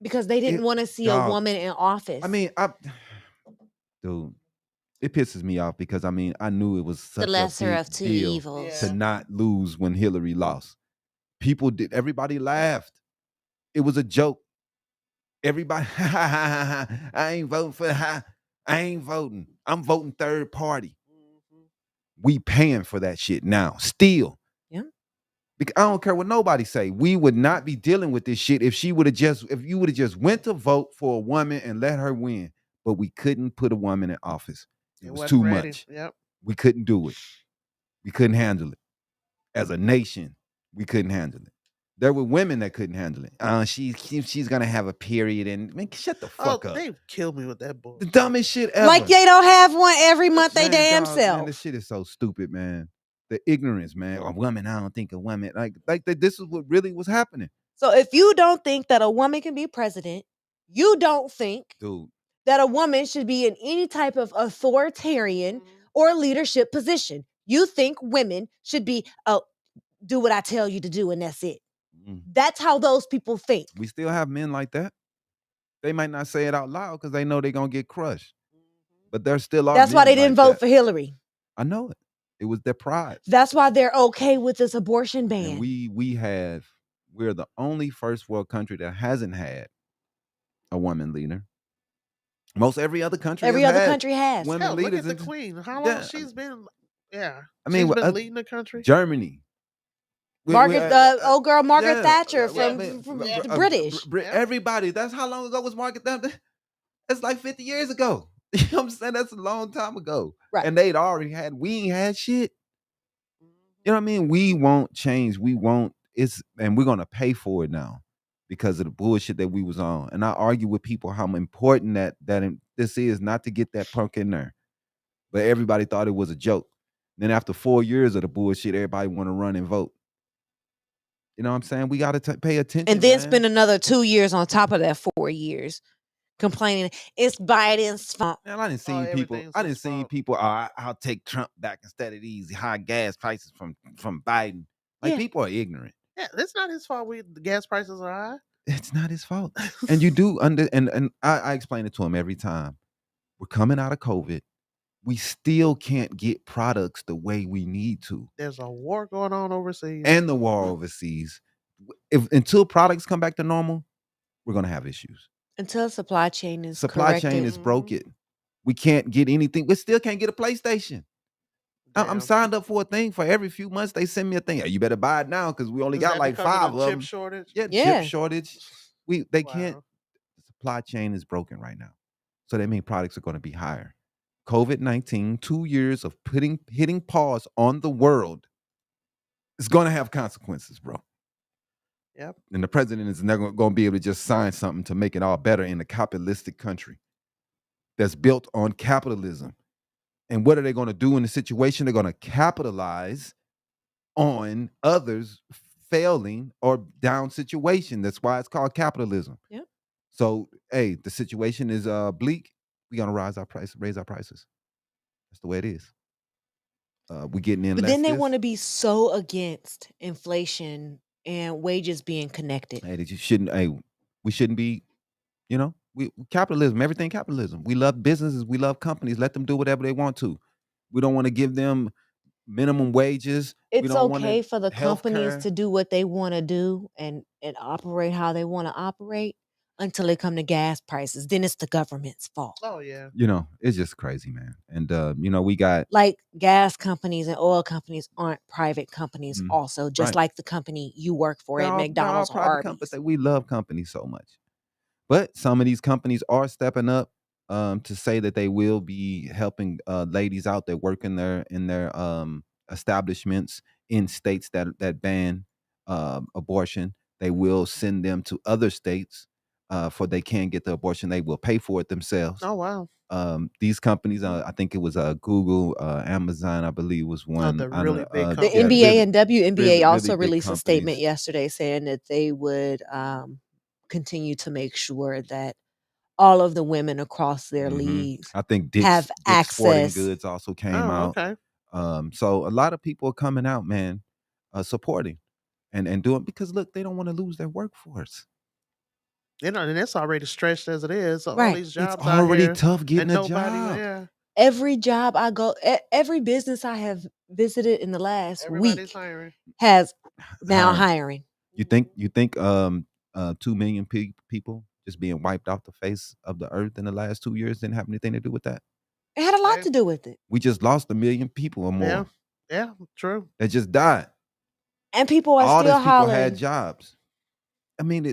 Because they didn't It- want to see dog. a woman in office. I mean, dude, it pisses me off because I knew it was such the lesser a big of 2 deal evils. to not lose when Hillary lost. Everybody laughed. It was a joke. Everybody, I ain't voting for I ain't voting. I'm voting third party. We paying for that shit now. Still. Yeah. Because I don't care what nobody say. We would not be dealing with this shit if you would have just went to vote for a woman and let her win. But we couldn't put a woman in office. It was wasn't too ready. much. Yep. We couldn't do it. We couldn't handle it. As a nation, we couldn't handle it. There were women that couldn't handle it. She's gonna have a period, and man, shut the fuck up. They killed me with that bull. The dumbest shit ever. Like they don't have one every month they Man, damn dog, self. Man, this shit is so stupid, man. The ignorance, man. A woman, I don't think a woman this is what really was happening, So if you don't think that a woman can be president, you don't think dude. that a woman should be in any type of authoritarian or leadership position. You think women should be, do what I tell you to do, and that's it. Mm. That's how those people think. We still have men like that. They might not say it out loud because they know they're gonna get crushed. But there still are. That's why men they didn't like vote that. for Hillary. I know it. It was their pride. That's why they're okay with this abortion ban. And we're the only first world country that hasn't had a woman leader. Most every other country has. women Hell, look leaders. at the and- queen. How long Yeah. she's been? Yeah. I mean, she's been leading the country. Germany. Margaret Yeah, Thatcher well, I from mean, the British. Everybody. That's how long ago was Margaret Thatcher? That's like 50 years ago. You know what I'm saying? That's a long time ago. Right. And they'd already we ain't had shit. You know what I mean? We won't change. We won't. And we're gonna pay for it now because of the bullshit that we was on. And I argue with people how important that this is, not to get that punk in there. But everybody thought it was a joke. Then after 4 years of the bullshit, everybody want to run and vote. You know what I'm saying? We got to pay attention. And then man. spend another 2 years on top of that 4 years complaining it's Biden's fault. Man, I didn't see people. everything's I his didn't see fault. people. I'll take Trump back instead of these high gas prices from Biden. Like, Yeah. people are ignorant. Yeah, it's not his fault. The gas prices are high. It's not his fault. And you do and I explain it to him every time. We're coming out of COVID. We still can't get products the way we need to. There's a war going on overseas. And the war overseas. if until products come back to normal, we're gonna have issues. Until supply chain is Supply corrected. chain is broken. We can't get anything. We still can't get a PlayStation. I'm signed up for a thing. For every few months, they send me a thing. Hey, you better buy it now because we only Is got that like because 5 the of chip them. shortage? Yeah, Yeah. chip shortage. They can't. Wow. The supply chain is broken right now, so that means products are going to be higher. COVID-19, 2 years of hitting pause on the world is going to have consequences, bro. Yep. And the president is never going to be able to just sign something to make it all better in a capitalistic country that's built on capitalism. And what are they going to do in the situation? They're going to capitalize on others failing or down situation. That's why it's called capitalism. Yeah. So, hey, the situation is bleak. We're gonna raise our prices. That's the way it is. We're getting in But less. then they want to be so against inflation and wages being connected. Hey, that you shouldn't. Hey, we shouldn't be. We capitalism. Everything capitalism. We love businesses. We love companies. Let them do whatever they want to. We don't want to give them minimum wages. We It's don't want okay for the companies healthcare. to do what they want to do and operate how they want to operate until they come to gas prices. Then it's the government's fault. Oh yeah. It's just crazy, man. And we got Like gas companies and oil companies aren't private companies Mhm. also, just Right. like the company you work for they're at all McDonald's or private companies. Arby's. We love companies so much. But some of these companies are stepping up to say that they will be helping ladies out that work in their establishments in states that ban abortion. They will send them to other states for they can't get the abortion. They will pay for it themselves. Oh wow. These companies, I think it was Google, Amazon, I believe was one. the I don't really know, big The companies. yeah, NBA really- and WNBA really also big released a statement companies. yesterday saying that they would continue to make sure that all of the women across their Mhm. leagues I think have Dick's Sporting access. Goods also came Oh, out. okay. So a lot of people are coming out, man, supporting and doing because look, they don't want to lose their workforce. And it's already stretched as it is. So all Right. these It's jobs out already here, tough getting and a nobody. job. Yeah. Every job I go, every business I have visited in the last Everybody's week hiring. has now Hiring. hiring. You think 2 million people just being wiped off the face of the earth in the last 2 years didn't have anything to do with that? It had a lot Hey. to do with it. We just lost 1 million people or more Yeah. Yeah. True. that just died. And people are All still these people hollering. had jobs. I mean,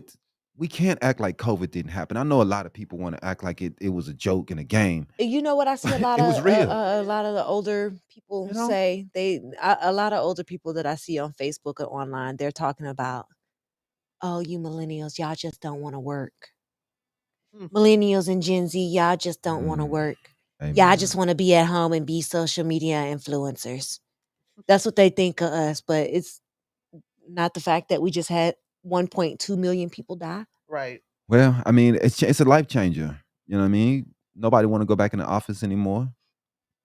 we can't act like COVID didn't happen. I know a lot of people want to act like it was a joke and a game. You know what I see a lot It of was real. a lot of the older people say a lot of older people that I see on Facebook or online, they're talking about, oh, you millennials, y'all just don't want to work. Hmm. Millennials and Gen Z, y'all just don't want to Mm. work. Amen. Y'all just want to be at home and be social media influencers. That's what they think of us, but it's not the fact that we just had 1.2 million people die. Right. Well, I mean, it's a life changer. You know what I mean? Nobody want to go back in the office anymore.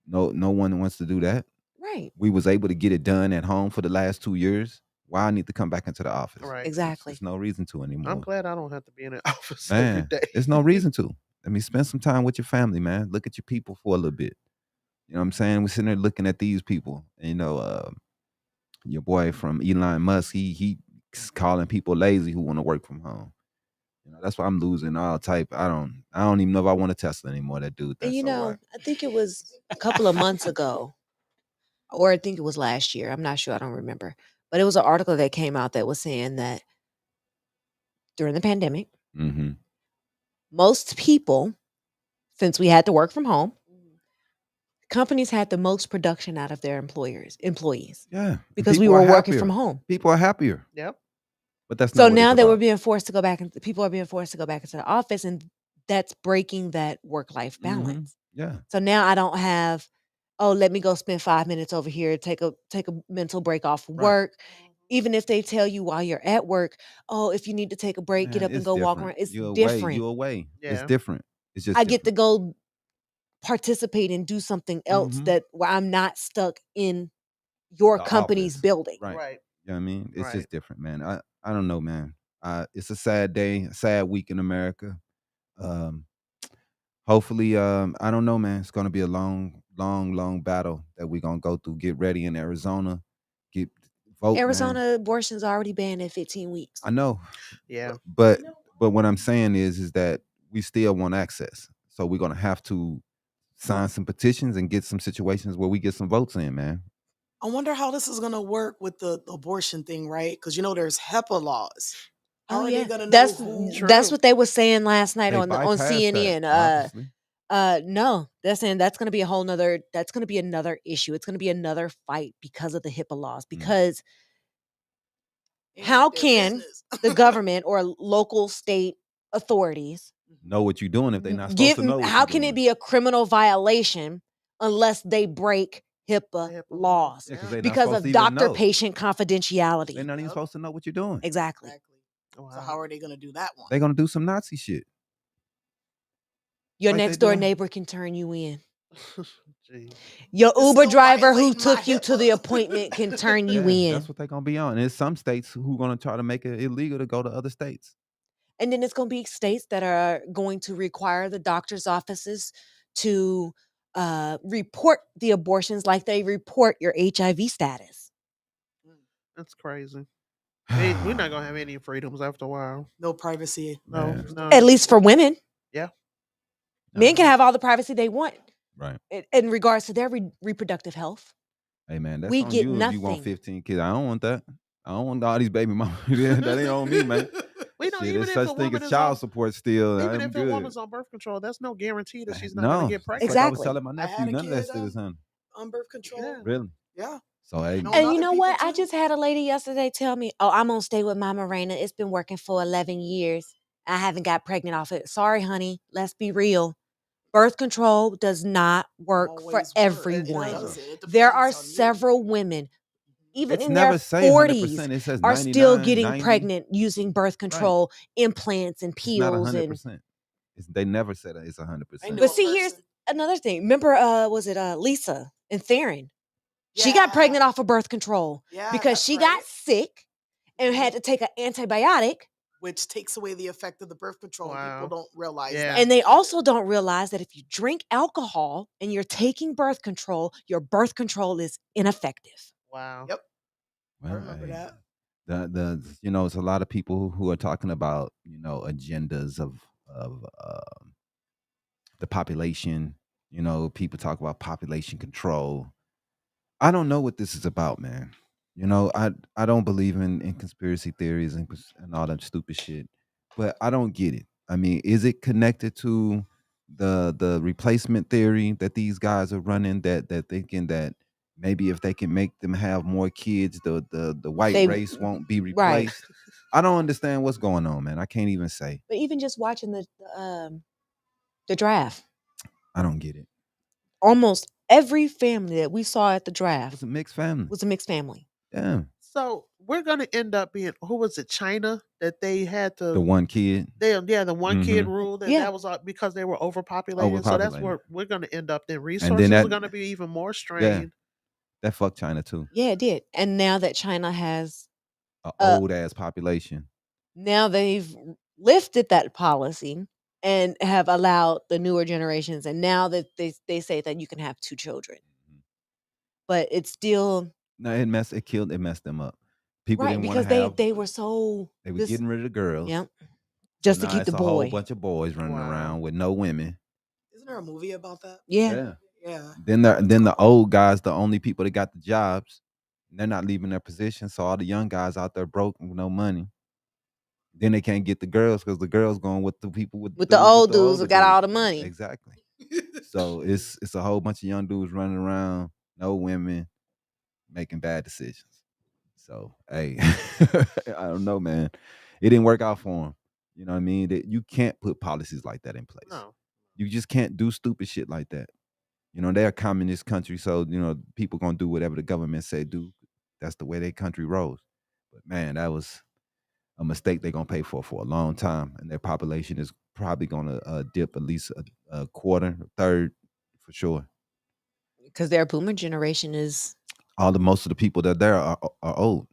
No one wants to do that. Right. We was able to get it done at home for the last 2 years. Why I need to come back into the office? Right. Exactly. There's no reason to anymore. I'm glad I don't have to be in an office every Man, day. there's no reason to. I mean, spend some time with your family, man. Look at your people for a little bit. You know what I'm saying? We're sitting there looking at these people. And, your boy from Elon Musk, he's calling people lazy who want to work from home. That's why I'm losing all type. I don't even know if I want a Tesla anymore. That dude. And That's so whack. I think it was a couple of months ago, or I think it was last year. I'm not sure. I don't remember. But it was an article that came out that was saying that during the pandemic, Mm-hmm. most people, since we had to work from home, companies had the most production out of their employees. Yeah, Because we people were are working happier. from home. People are happier. Yep. But that's So not what now it's they were about. being forced to go back, and people are being forced to go back into the office, and that's breaking that work-life balance. Yeah. So now I don't have, oh, let me go spend 5 minutes over here, take a mental break off work. Even if they tell you while you're at work, oh, if you need to take a break, get Man, up and it's go walk different. around. It's You're different. You're away. It's Yeah. different. It's just I get to different. go participate and do something else Mhm. that where I'm not stuck in your The company's office. building. Right. Right. You know what I mean? It's Right. just different, man. I don't know, man. It's a sad day, a sad week in America. Hopefully, I don't know, man. It's gonna be a long battle that we're gonna go through. Get ready in Arizona. Get vote, man. Arizona abortion's already banned at 15 weeks. I know, Yeah. but what I'm saying is that we still want access, so we're gonna have to sign some petitions and get some situations where we get some votes in, man. I wonder how this is gonna work with the abortion thing, right? Because there's HIPAA laws. How are they gonna know That's who? that's what they were saying last night They on bypassed that, CNN. obviously. No, they're saying that's going to be that's going to be another issue. It's going to be another fight because of the HIPAA laws. Because It ain't how their can business. the government or local state authorities Know what you're doing if they're not supposed to know what how you're can doing. it be a criminal violation unless they break HIPAA laws Yeah, 'cause they not because supposed of to even know. doctor-patient confidentiality? They're not even supposed to know what you're doing. Exactly. So how are they gonna do that one? They're gonna do some Nazi shit. Your Like they next door doing- neighbor can turn you in. Jeez. Your It's Uber still driver who violating my took you to the HIPAA. appointment can turn you Yeah, in. that's what they're gonna be on. There's some states who gonna try to make it illegal to go to other states. And then it's going to be states that are going to require the doctor's offices to report the abortions like they report your HIV status. That's crazy. We're not gonna have any freedoms after a while. No privacy. No, Man. no. At least for women. Yeah. Men can have all the privacy they want Right. in regards to their reproductive health. Hey man, that's We on get you if you want nothing. 15 kids. I don't want that. I don't want all these baby mamas. That ain't on me, man. We know Shit, even there's if such a thing woman as is child on, support still. even I'm if good. a woman's on birth control, that's no guarantee that she's not No, gonna get it's pregnant. like I was Exactly. telling my I had nephew, a none of that kid, shit is on. on birth control. Yeah. Really. Yeah. So hey, No. And other you know what? people I too. just had a lady yesterday tell me, "Oh, I'm gonna stay with Mama Raina. It's been working for 11 years. I haven't got pregnant off it. Sorry, honey. Let's be real. Birth control does not work for Always work. It everyone. doesn't. It There are depends on you. several women, even it's in their never say 40s, 100%. It says are 99, still getting 90. pregnant using birth control, implants, and It's not pills. And 100%. They never said it's I 100%. knew but a see, here's person. another thing. Remember, was it Lisa and Theron? She got pregnant off of birth control Yeah, because that's she right. got sick and had to take an antibiotic. Which takes away the effect of the birth control. Wow. People don't realize Yeah. that. And they also don't realize that if you drink alcohol and you're taking birth control, your birth control is ineffective. Wow. Yep. Well, I remember hey, that. the it's a lot of people who are talking about agendas of the population. People talk about population control. I don't know what this is about, man. I don't believe in conspiracy theories and all that stupid shit, but I don't get it. I mean, is it connected to the replacement theory that these guys are running, that thinking that maybe if they can make them have more kids, the white race won't be Right. replaced? I don't understand what's going on, man. I can't even say. But even just watching the draft, I don't get it. almost every family that we saw at the It's draft a mixed family. was a mixed family. Yeah. So we're gonna end up being, who was it, China, that they had to The one kid. the one kid Mhm. rule, that Yeah. that was because they were overpopulated. So that's Overpopulated. where we're gonna end up. Then then resources that- are gonna be even more strained. That fucked China too. Yeah, it did. And now that China has, An old ass population. now they've lifted that policy and have allowed the newer generations. And now that they say that you can have 2 children, but it's still No, it messed them up. People right didn't want because to have. they were so They were getting rid of the girls. Yep. So Just to now keep it's the a whole boy. bunch of boys running Wow. around with no women. Isn't there a movie about that? Yeah. Yeah. Then the old guys, the only people that got the jobs, they're not leaving their position. So all the young guys out there broke with no money. Then they can't get the girls because the girls going with the people with the old dudes who older got all dudes. the money. Exactly. So it's a whole bunch of young dudes running around, no women, making bad decisions. So hey, I don't know, man. It didn't work out for them. You know what I mean? That you can't put policies like that in place. No. You just can't do stupid shit like that. They're a communist country, so people gonna do whatever the government say do. That's the way their country rolls. But man, that was a mistake they're gonna pay for a long time, and their population is probably gonna dip at least a quarter, a third, for sure. Because their boomer generation is Most of the people that are there are old.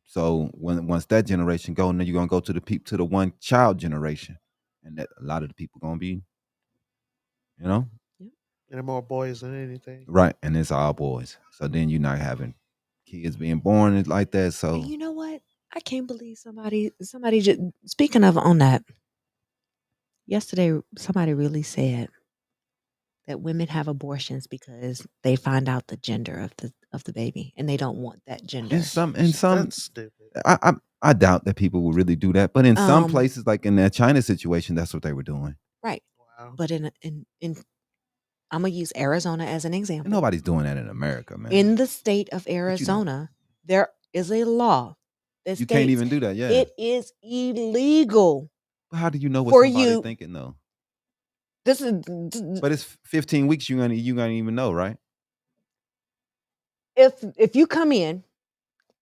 So once that generation go, then you're gonna go to the one child generation, and that a lot of the people gonna be, And more boys than anything. right, and it's all boys. So then you're not having kids being born like that. And So you know what? I can't believe somebody just speaking of on that. Yesterday, somebody really said that women have abortions because they find out the gender of the baby and they don't want that gender. and some That's stupid. I doubt that people would really do that. But in some Um, places, like in that China situation, that's what they were doing. Right. Wow. But in I'm gonna use Arizona as an And example. nobody's doing that in America, man. In the state of you know. Arizona, there is a law that You can't states even do that. Yeah. it is illegal But how do you know what for somebody's you. thinking though? This is But it's 15 weeks. You gonna even know, right? if you come in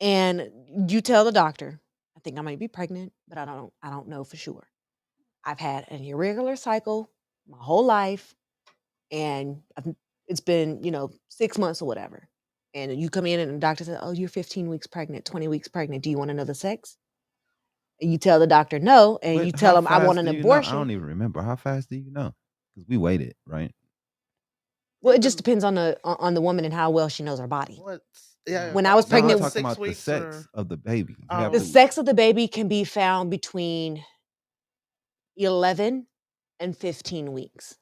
and you tell the doctor, I think I might be pregnant, but I don't know for sure. I've had an irregular cycle my whole life, and it's been 6 months or whatever. And you come in and the doctor says, "Oh, you're 15 weeks pregnant, 20 weeks pregnant. Do you want to know the sex?" And you tell the doctor no, and But you tell how him, "I want fast an do you know? I abortion." don't even remember. How fast do you know? Because we waited, right? Well, it just depends on the woman and how well she knows her body. Yeah. When I was No, I'm pregnant, talking 6 about the weeks sex or of the baby. You Oh. have the to- sex of the baby can be found between 11 and 15 weeks.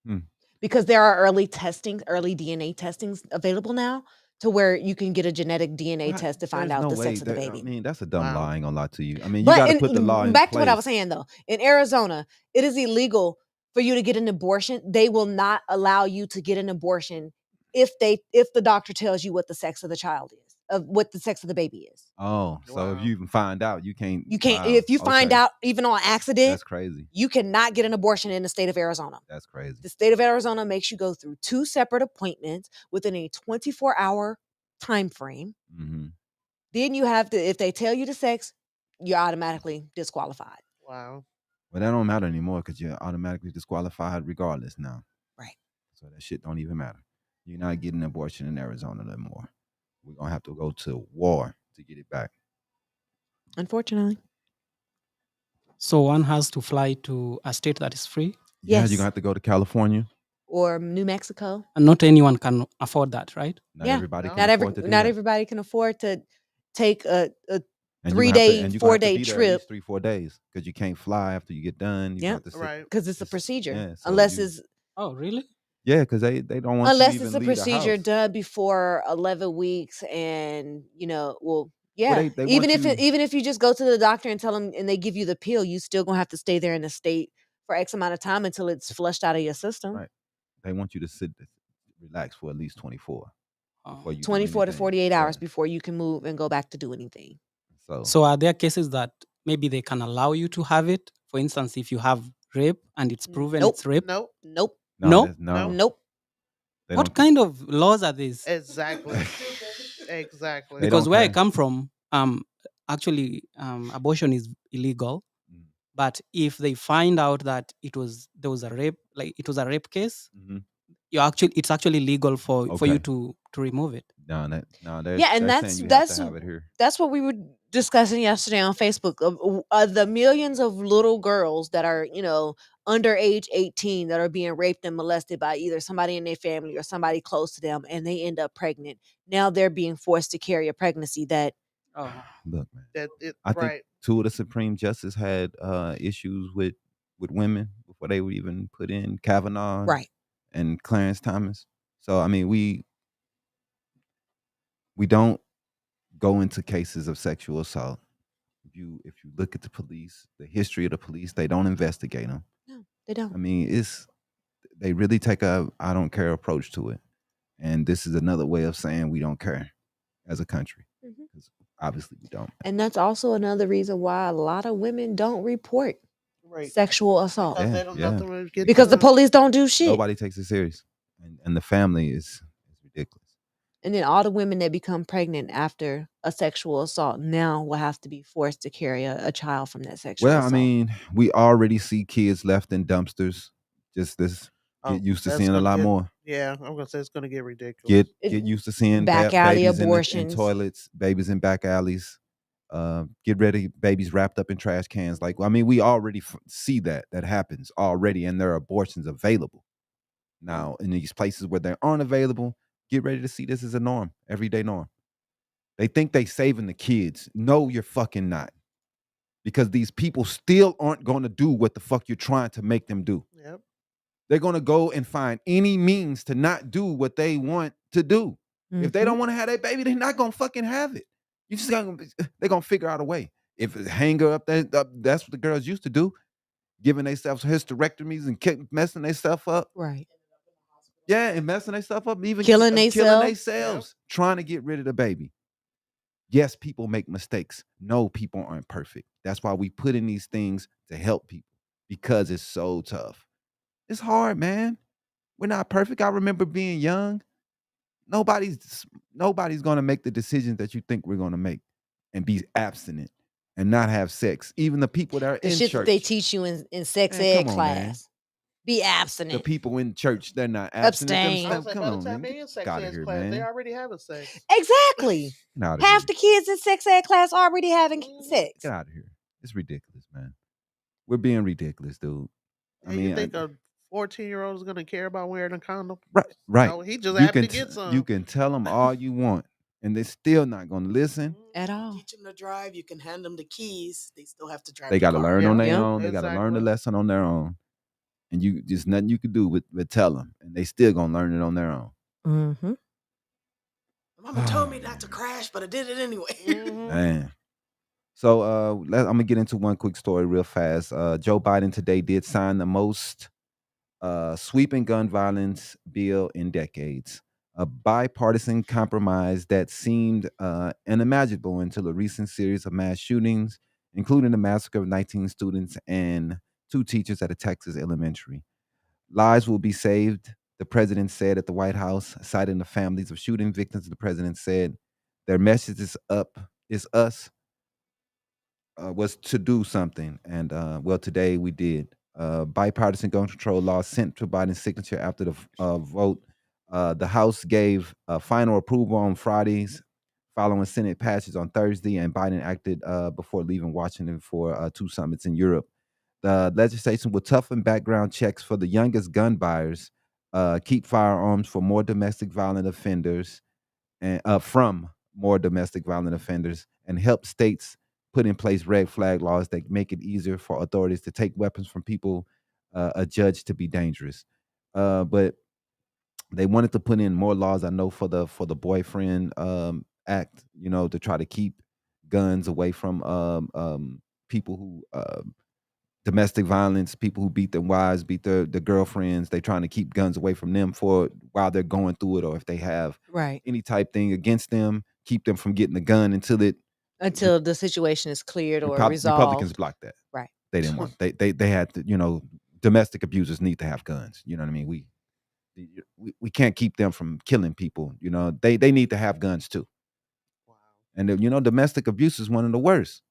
Hmm. Because there are early DNA testings available now to where you can get a genetic DNA Well, test to find there's out no the way sex of the that- baby. I mean, that's a dumb Wow. lie. I ain't gonna lie to you. I mean, you But got to put the law in back to what I place. was saying though, in Arizona, it is illegal for you to get an abortion. They will not allow you to get an abortion if the doctor tells you what the sex of the child is, of what the sex of the baby is. Oh, so if Wow. you even find out, you can't. You can't Wow, if you find okay. out even on accident, That's crazy. you cannot get an abortion in the state of Arizona. That's crazy. The state of Arizona makes you go through 2 separate appointments within a 24-hour time frame. Hmm. Then you have to, if they tell you the sex, you're automatically disqualified. Wow. But that don't matter anymore because you're automatically disqualified regardless now. Right. So that shit don't even matter. You're not getting an abortion in Arizona anymore. We're gonna have to go to war to get it back. Unfortunately. So one has to fly to a state that is free, Yeah, Yes. you're gonna have to go to California. Or New Mexico. and not anyone can afford that, right? Not Yeah. everybody No. can Not afford to do not that. everybody can afford to take a And 3-day, and you're gonna have to 4-day be there at trip. least 3-4 days because you can't fly after you get done. You Yep. have to sit. Right. because it's a It's- procedure. yeah, so unless you- it's Oh, really? Yeah, because they don't want unless you to it's even a leave the procedure house. done before 11 weeks and well, yeah. Well, they want Even if you just go to the doctor and tell them and they give you the pill, you still gonna have to stay there in the state for X amount of time until it's flushed out of your system. Right. They want you to relax for at least 24 Oh. before you do 24 to anything. 48 Yeah. hours before you can move and go back to do anything. So are there cases that maybe they can allow you to have it? For instance, if you have rape and it's proven Nope. it's rape. Nope. Nope. No? no. Nope. They What don't- kind of laws are these? Exactly. Exactly. They Because don't where I care. come from, actually, abortion is illegal. Mm. But if they find out that there was a rape, like it was a rape case, Mhm. it's actually legal for you Okay. to remove it. No, they're, Yeah, and they're that's saying you that's have to have it here. that's what we were discussing yesterday on Facebook of the millions of little girls that are under age 18 that are being raped and molested by either somebody in their family or somebody close to them, and they end up pregnant. Now they're being forced to carry a pregnancy that Oh. Look, man. I think Right. 2 of the Supreme Justices had issues with women before they were even put in, Kavanaugh right. and Clarence Thomas. So I mean, we don't go into cases of sexual assault. If you look at the police, the history of the police, they don't investigate them. No, they don't. I mean, they really take a I don't care approach to it, and this is another way of saying we don't care as a country. Mhm. 'Cause obviously, we don't. And that's also another reason why a lot of women don't report Right. sexual assault Because Yeah, they don't yeah. nothing to get because the done. police don't do shit. Nobody takes it serious, and the family is ridiculous. And then all the women that become pregnant after a sexual assault now will have to be forced to carry a child from that sexual Well, assault. I mean, we already see kids left in dumpsters. Just this, Oh, get used to that's seeing a gonna lot get- more. Yeah, I'm gonna say it's gonna get ridiculous. Get used to seeing Back alley babies in abortions. toilets, babies in back alleys. Get ready, babies wrapped up in trash cans. Like, I mean, we already see that happens already, and there are abortions available now in these places where they aren't available. get ready to see this as a norm, everyday norm. They think they saving the kids. No, you're fucking not. Because these people still aren't going to do what the fuck you're trying to make them do. Yep. They're going to go and find any means to not do what they want to do. If they don't want to have that baby, they're not going to fucking have it. You just got they're going to figure out a way. If it's hang her up, that's what the girls used to do, giving themselves hysterectomies and messing themselves up. Right. Yeah, and messing themselves up, even Killing killing themselves. themselves, trying to get rid of the baby. Yes, people make mistakes. No, people aren't perfect. That's why we put in these things to help people, because it's so tough. It's hard, man. We're not perfect. I remember being young. Nobody's going to make the decisions that you think we're going to make and be abstinent and not have sex. Even the people that are The in shit church. that they teach you in sex Man, ed come on, class. man. Be The abstinent. people in church, they're not abstinent. Abstain. I was like, Come by the on, time man. they in sex Get outta ed here, class, they man. already having sex. Exactly. Get outta Half here. the kids in sex ed class already having sex. Get out of here. It's ridiculous, man. We're being ridiculous, dude. I And mean, you think a 14-year-old is going to care about wearing a condom? right. No, he just You happy can to get some. you can tell them all you want, and they're still not going to listen. At all. Teach them to drive. You can hand them the keys. They still have to drive. They got to learn on their Yeah. own. They got to learn the lesson on their own, and you just nothing you can do but tell them, and they still gonna learn it on their own. Mm-hmm. Mama told me not to crash, but I did it anyway. Man. So I'm gonna get into one quick story real fast. Joe Biden today did sign the most sweeping gun violence bill in decades, a bipartisan compromise that seemed unimaginable until a recent series of mass shootings, including the massacre of 19 students and 2 teachers at a Texas elementary. Lives will be saved, the president said at the White House, citing the families of shooting victims. The president said, "Their message is us, was to do something." And well, today we did. Bipartisan gun control law sent to Biden's signature after the vote. The House gave final approval on Fridays, following Senate passage on Thursday, and Biden acted before leaving Washington for 2 summits in Europe. The legislation will toughen background checks for the youngest gun buyers, keep firearms for more domestic violent offenders, and from more domestic violent offenders, and help states put in place red flag laws that make it easier for authorities to take weapons from people adjudged to be dangerous. But they wanted to put in more laws, I know, for the boyfriend act, to try to keep guns away from people who domestic violence, people who beat their wives, beat their girlfriends. They trying to keep guns away from them for while they're going through it, or if they have any type thing against them, keep them from getting the gun until the situation is cleared or resolved. Republicans blocked that. Right. They didn't want. They had to. Domestic abusers need to have guns. You know what I mean? We can't keep them from killing people. They need to have guns too. Wow. And domestic abuse is one of the worst.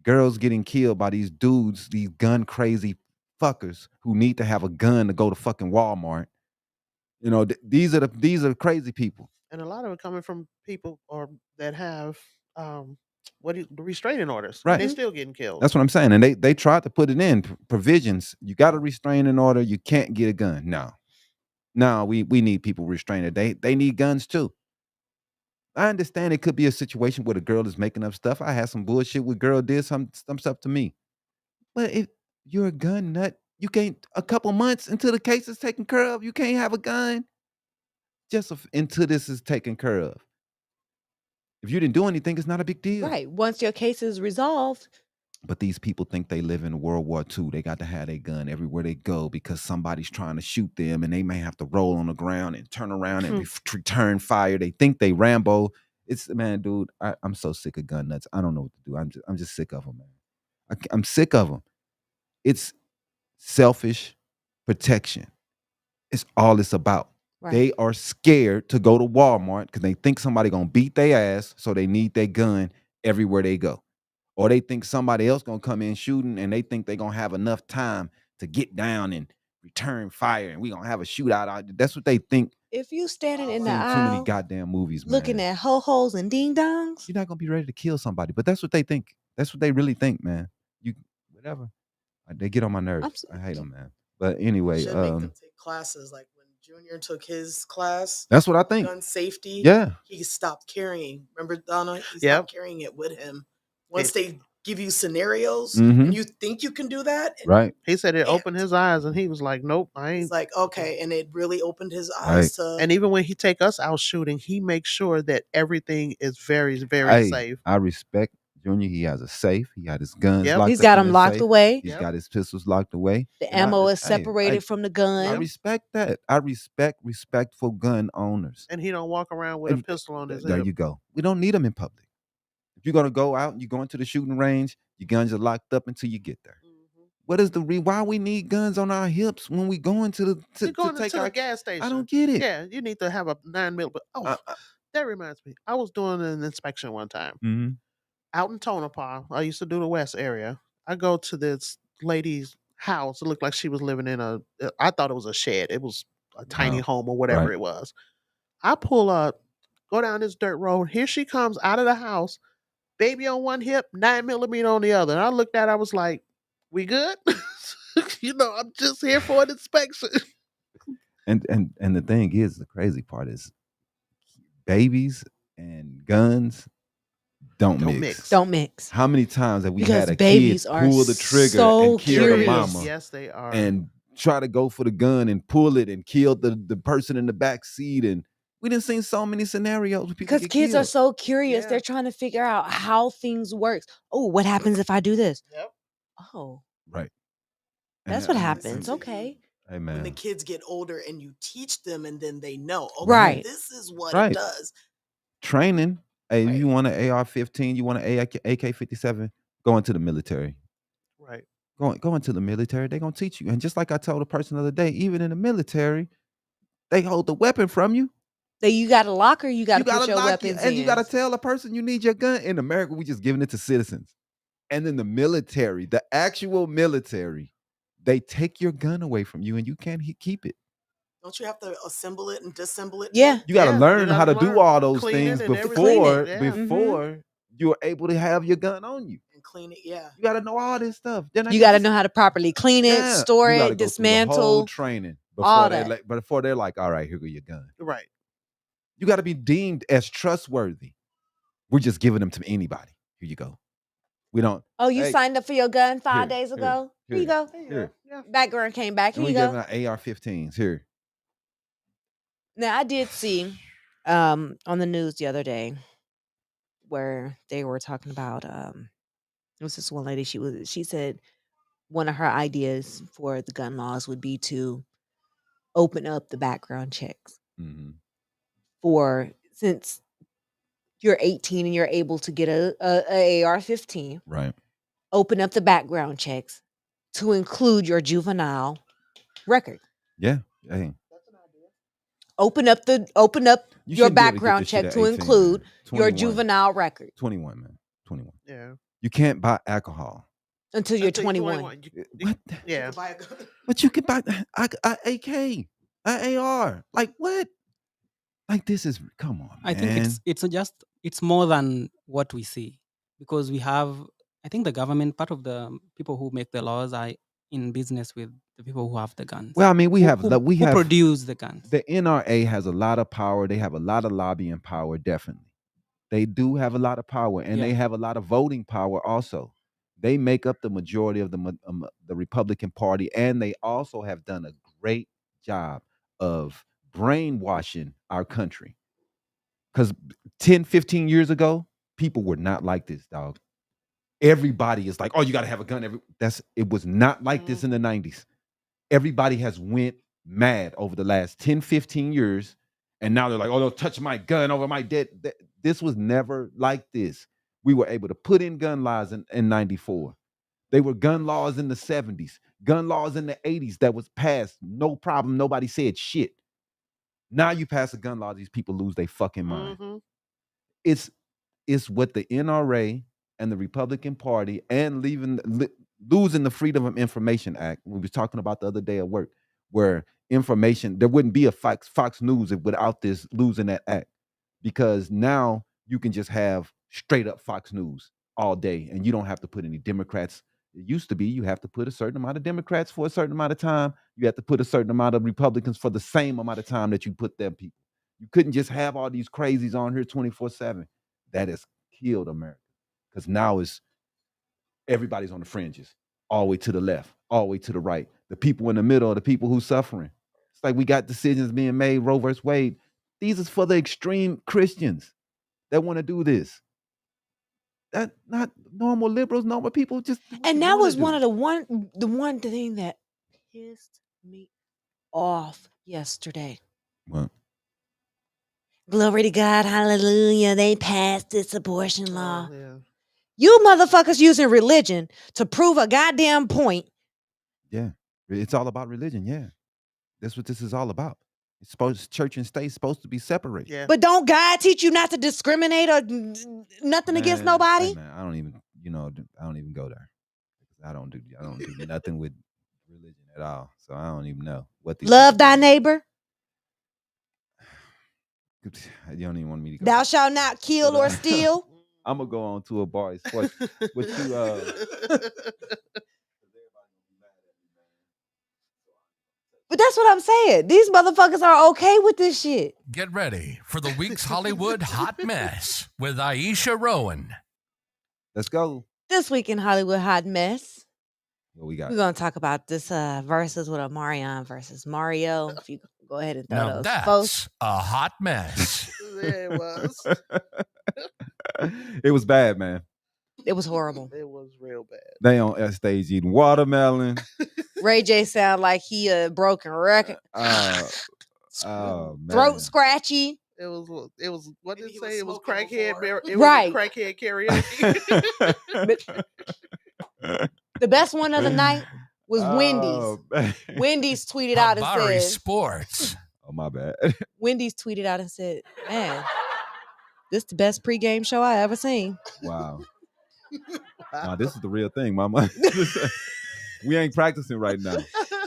Girls getting killed by these dudes, these gun crazy fuckers who need to have a gun to go to fucking Walmart. These are crazy people. And a lot of it coming from people that have the restraining orders. Right. They're still getting killed. That's what I'm saying. And they tried to put it in provisions. You got a restraining order. You can't get a gun. No, we need people restrained. They need guns too. I understand it could be a situation where the girl is making up stuff. I had some bullshit where girl did some stuff to me. But if you're a gun nut, you can't, a couple months until the case is taken care of, you can't have a gun. Just until this is taken care of. If you didn't do anything, it's not a big deal. Right. Once your case is resolved. But these people think they live in World War II. They got to have a gun everywhere they go because somebody's trying to shoot them, and they may have to roll on the ground and turn around and return fire. They think they Rambo. Man, dude, I'm so sick of gun nuts. I don't know what to do. I'm just sick of them, man. I'm sick of them. It's selfish protection. It's all it's about. Right. They are scared to go to Walmart because they think somebody gonna beat their ass, so they need their gun everywhere they go. Or they think somebody else gonna come in shooting, and they think they're gonna have enough time to get down and return fire, and we gonna have a shootout out. That's what they think. If you standing in the Seen aisle, too many goddamn movies, man. looking at ho-hos and ding-dongs, you're not gonna be ready to kill somebody. But that's what they think. That's what they really think, man. Whatever. They get on my nerves. I hate them, man. But anyway, should make them take classes like when Junior took his class, That's what I think. gun safety, Yeah. he stopped carrying. Remember, Donna? He Yep. stopped carrying it with him. Once they give you scenarios Mhm. and you think you can do that, and Right. He said it can't. opened his eyes, and he was like, "Nope, I He's ain't." like, okay, and it really opened his Right. eyes to. And even when he take us out shooting, he makes sure that everything is very, very Hey, safe. I respect Junior. He has a safe. He got his guns Yep. locked He's up got in them his locked safe. away. He's Yep. got his pistols locked away. The And I- ammo is hey, separated from the gun. I respect that. I respect respectful gun owners. And he don't walk around with a And pistol on his there hip. you go. We don't need them in public. If you're gonna go out and you go into the shooting range, your guns are locked up until you get there. What is the why we need guns on our hips when we go into the You're going to take to the our gas station. I don't get it. Yeah, you need to have a 9mm. Oh, that reminds me. I was doing an inspection one time Mm-hmm. out in Tonopah. I used to do the West area. I go to this lady's house. It looked like she was living in I thought it was a shed. It was a tiny Wow. home or whatever Right. it was. I pull up, go down this dirt road. Here she comes out of the house, baby on one hip, 9mm on the other. And I looked at her, I was like, we good? I'm just here for an inspection. And the thing is, the crazy part is babies and guns don't mix. Don't mix. How many times have we Because had a babies kid are pull the trigger so and kill the curious. mama? Yes, they are. And try to go for the gun and pull it and kill the person in the back seat. And we done seen so many scenarios where people Because get kids are killed. so curious. Yeah. They're trying to figure out how things work. Oh, what happens if I do this? Yep. Oh, Right. that's what happens. Okay. Hey, When the man. kids get older and you teach them and then they know, okay, Right. this is what Right. it does. Training. Hey, Right. you want an AR-15, you want an AK-57, go into the military. Right. Go into the military. They're going to teach you. And just like I told a person the other day, even in the military, they hold the weapon from you. You got a locker, you got to put your lock weapons and in. you got to tell a person you need your gun. In America, we just giving it to citizens. And then the military, the actual military, they take your gun away from you and you can't keep it. Don't you have to assemble it and disassemble it? Yeah. You got to Yeah, learn you how to gotta do learn. all those Clean it things and everything. before Yeah. before you're able to have your gun on you. And clean it, yeah. You got to know all this stuff. Then I You get got to this- know how to properly clean it, Yeah, store you gotta it, go through the whole dismantle. training all before that. before they're like, all right, here go your gun. Right. You got to be deemed as trustworthy. We're just giving them to anybody. Here you go. We don't. Oh, you Hey, signed up for your gun 5 here, days ago? Here you here, go. Here. Yeah. Background came back. And Here we you giving go. out AR-15s. Here. Now, I did see on the news the other day where they were talking about it was this one lady, she said one of her ideas for the gun laws would be to open up the background checks Mm-hmm. for, since you're 18 and you're able to get a AR-15, Right. open up the background checks to include your juvenile record. Yeah. Hey. Open up You your shouldn't be able to get background this shit check at to 18, include man. your 21. juvenile record 21, man. 21. Yeah. You can't buy alcohol. until you're Until 21. What? Yeah. Buy a gun. But you can buy a AK, an AR. Like what? Like this is come on, man. I think it's more than what we see, because we have, I think the government, part of the people who make the laws are in business with the people who have the guns. Well, I mean, we have who produce the guns. The NRA has a lot of power. They have a lot of lobbying power, definitely. They do have a lot of power, and they have a lot of voting power also. They make up the majority of the Republican Party, and they also have done a great job of brainwashing our country. Because 10, 15 years ago, people were not like this, dog. Everybody is like, oh, you got to have a gun. It was not like this in the 90s. Everybody has went mad over the last 10, 15 years. And now they're like, oh, don't touch my gun over my dead. This was never like this. We were able to put in gun laws in 94. They were gun laws in the 70s, gun laws in the 80s that was passed. No problem. Nobody said shit. Now you pass a gun law, these people lose their fucking mind. Mm-hmm. It's what the NRA and the Republican Party and losing the Freedom of Information Act. We were talking about the other day at work, where information, there wouldn't be a Fox News without this losing that act, because now you can just have straight up Fox News all day and you don't have to put any Democrats. It used to be you have to put a certain amount of Democrats for a certain amount of time. You have to put a certain amount of Republicans for the same amount of time that you put them people. You couldn't just have all these crazies on here 24/7. That has killed America. Because now it's everybody's on the fringes, all the way to the left, all the way to the right. The people in the middle are the people who's suffering. It's like we got decisions being made, Roe versus Wade. These is for the extreme Christians that want to do this. That not normal liberals, normal people just. And that was one of the one thing that pissed me off yesterday. What? Glory to God, hallelujah. They passed this abortion law. Oh, yeah. You motherfuckers using religion to prove a goddamn point. Yeah, it's all about religion. Yeah, that's what this is all about. It's supposed church and state supposed to be separated. Yeah. But don't God teach you not to discriminate or nothing against nobody? Hey, man, I don't even go there. I don't do nothing with religion at all. So I don't even know what these Love thy neighbor. You don't even want me to go. Thou shalt not kill or steal. I'm gonna go on to a bar. What you But that's what I'm saying. These motherfuckers are okay with this shit. Get ready for the week's Hollywood Hot Mess with Iesha Rowan. Let's go. This week in Hollywood Hot Mess, What we got? we're going to talk about this versus with Omarion versus Mario. If you go ahead and throw Now those that's posts. a hot mess. Yeah, it was. It was bad, man. It was horrible. It was real bad. They on that stage eating watermelon. Ray J sound like he a broken record. Oh man. Throat scratchy. It was what did Maybe it he say? It was was smoking crackhead. before. It Right. was crackhead karaoke. The best one of the night was Wendy's. Oh, man. Wendy's tweeted out and Habari said, Sports. Oh, my bad. Wendy's tweeted out and said, man, this the best pregame show I ever seen. Wow. Nah, this is the real thing, mama. We ain't practicing right now.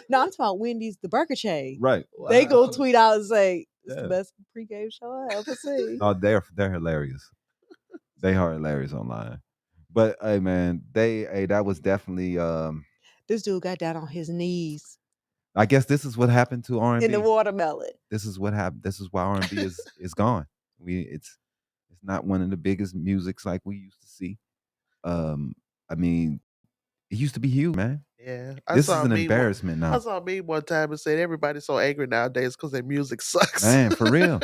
No, I'm talking about Wendy's, the burger chain. Right. They go tweet out and say, it's Yeah. the best pregame show I ever seen. Oh, they're hilarious. They are hilarious online. But hey, man, that was definitely. This dude got down on his knees I guess this is what happened to R&B. in the watermelon. This is what happened. This is why R&B is gone. It's not one of the biggest musics like we used to see. I mean, it used to be huge, man. Yeah. This is an embarrassment now. I saw a meme one time and said everybody's so angry nowadays because their music sucks. Man, for real.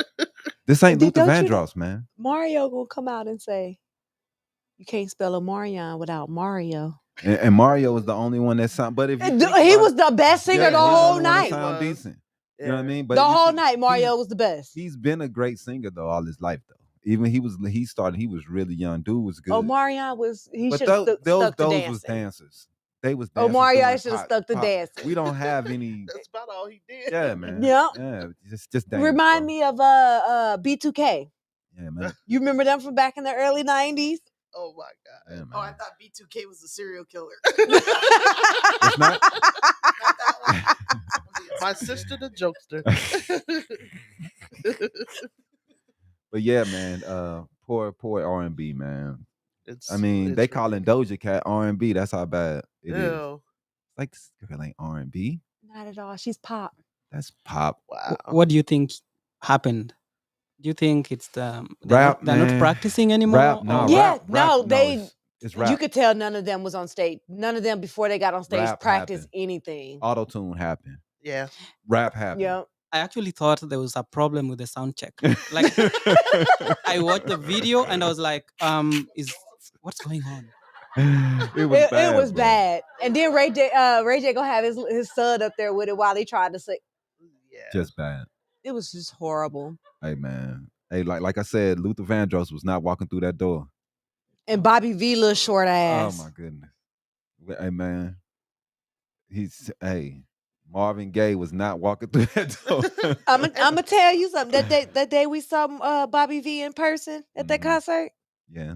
This ain't Don't Luther you Vandross, man. Mario gonna come out and say, you can't spell Omarion without Mario. And Mario is the only one that sound. But if you think He about was it, the best singer yeah, the he's whole only one that night. sound Was. decent. You know what I Yeah. mean? But The you whole think night, Mario was the best. He's been a great singer though all his life though. Even he was really young. Dude was good. Omarion was, he But should have stuck to those dancing. was dancers. They was dancers. Omarion doing should have pop- stuck to pop. dancing. We don't have any. That's about all he did. Yeah, man. Yeah. Yeah. Just dance. Remind bro. me of B2K. Yeah, man. You remember them from back in the early 90s? Oh my God. Yeah, man. Oh, I thought B2K was a serial killer. It's not. Not that one. My sister the jokester. But yeah, man. Poor R&B, man. I mean, It's they calling Doja Cat R&B. That's how bad it is. Ew. Like this girl ain't R&B. Not at all. She's pop. That's pop. Wow. What do you think happened? Do you think it's they're Rap, not, they're not man. practicing anymore? Rap, no. or- Yeah, rap, no, rap, they- it's rap. You could tell none of them was on stage. None of them before they got on stage Rap practiced happened. anything. Auto-tune happened. Yeah. Rap happened. Yeah. I actually thought there was a problem with the sound check. Like I watched the video and I was like, what's going on? It was bad. It was bro. bad. And then Ray J gonna have his son up there with it while he tried to sing. Yeah. Just bad. It was just horrible. Hey, man. Hey, like I said, Luther Vandross was not walking through that door. And Bobby V little short ass. Oh my goodness. Hey, man. Marvin Gaye was not walking through that door. I'm gonna tell you something. That day we saw Bobby V in person at that Mhm. concert. Yeah.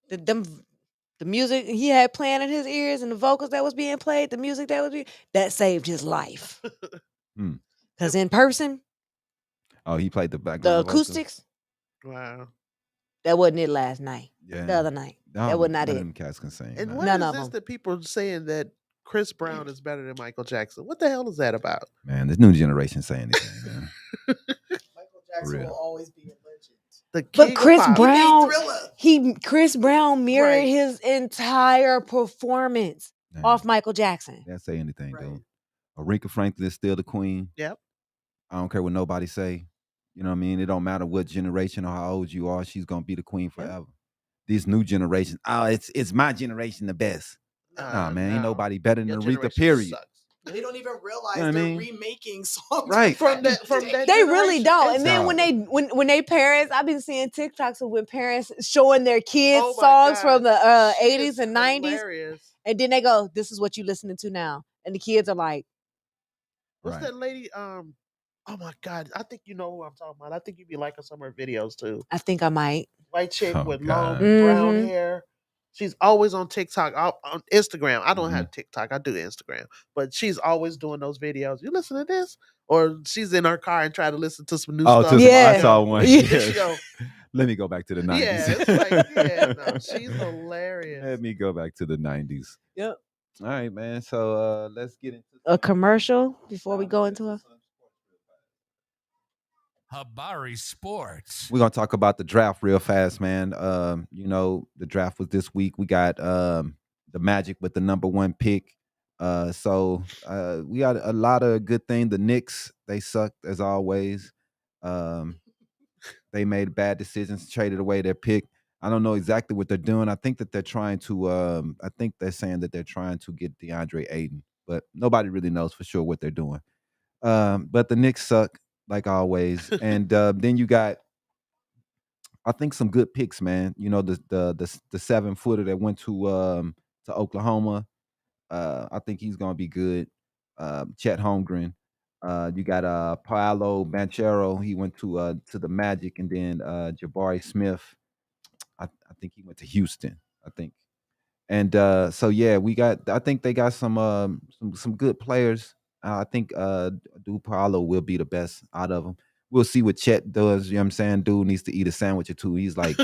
The music he had playing in his ears and the vocals that was being played, the music that saved his life. Hmm. Because in person, Oh, he played the the background vocals? acoustics, Wow. That wasn't it last night. Yeah. The other night. That was not none it. of them cats can sing. And man. what None is of this them. that people are saying that Chris Brown is better than Michael Jackson? What the hell is that about? Man, this new generation say anything, man. Michael Jackson real. will always be a legend. The king But of Chris pop. Brown, He made Thriller. Chris Brown mirrored Right. his entire performance Man, off Michael Jackson. Can't say anything, Right. dude. Aretha Franklin is still the queen. Yep. I don't care what nobody say. You know what I mean? It don't matter what generation or how old you are. She's gonna be the queen forever. This new generation, it's my generation the best. Nah, man, ain't no. nobody better than Your Aretha. generation Period. sucks. They don't even realize You know what I they're mean? remaking songs Right. From that They really generation. don't. It's And then when they parents, I've been seeing TikToks of when parents showing their kids Oh my songs from God. the She 80s is and 90s, hilarious. and then they go, "This is what you listening to now," and the kids are like, What's Right. that lady? Oh my God. I think you know who I'm talking about. I think you'd be liking some of her videos too. "I think I might." White chick Oh, with God. long brown Mhm. hair. She's always on TikTok, on Instagram. I don't Mm-hmm. have TikTok. I do Instagram, but she's always doing those videos. You listen to this, or she's in her car and try to listen to some new Oh, stuff. Yeah. I saw one. Yeah. Yes. Yo, Let me go back to the 90s. yeah, it's like, yeah, no, she's hilarious. Let me go back to the 90s. Yep. All right, man. So let's get into A commercial before we go into a. Habari Sports. We're gonna talk about the draft real fast, man. You know, the draft was this week. We got the Magic with the number 1 pick. So we got a lot of good things. The Knicks, they sucked as always. They made bad decisions, traded away their pick. I don't know exactly what they're doing. I think that they're trying to I think they're saying that they're trying to get DeAndre Ayton, but nobody really knows for sure what they're doing. But the Knicks suck like always. And then you got, I think, some good picks, man. You know, the 7-footer that went to Oklahoma. I think he's gonna be good. Chet Holmgren. You got Paolo Banchero. He went to the Magic, and then Jabari Smith. I think he went to Houston. I think. And so yeah, I think they got some good players. I think Dude Paolo will be the best out of them. We'll see what Chet does. You know what I'm saying? Dude needs to eat a sandwich or two. He's like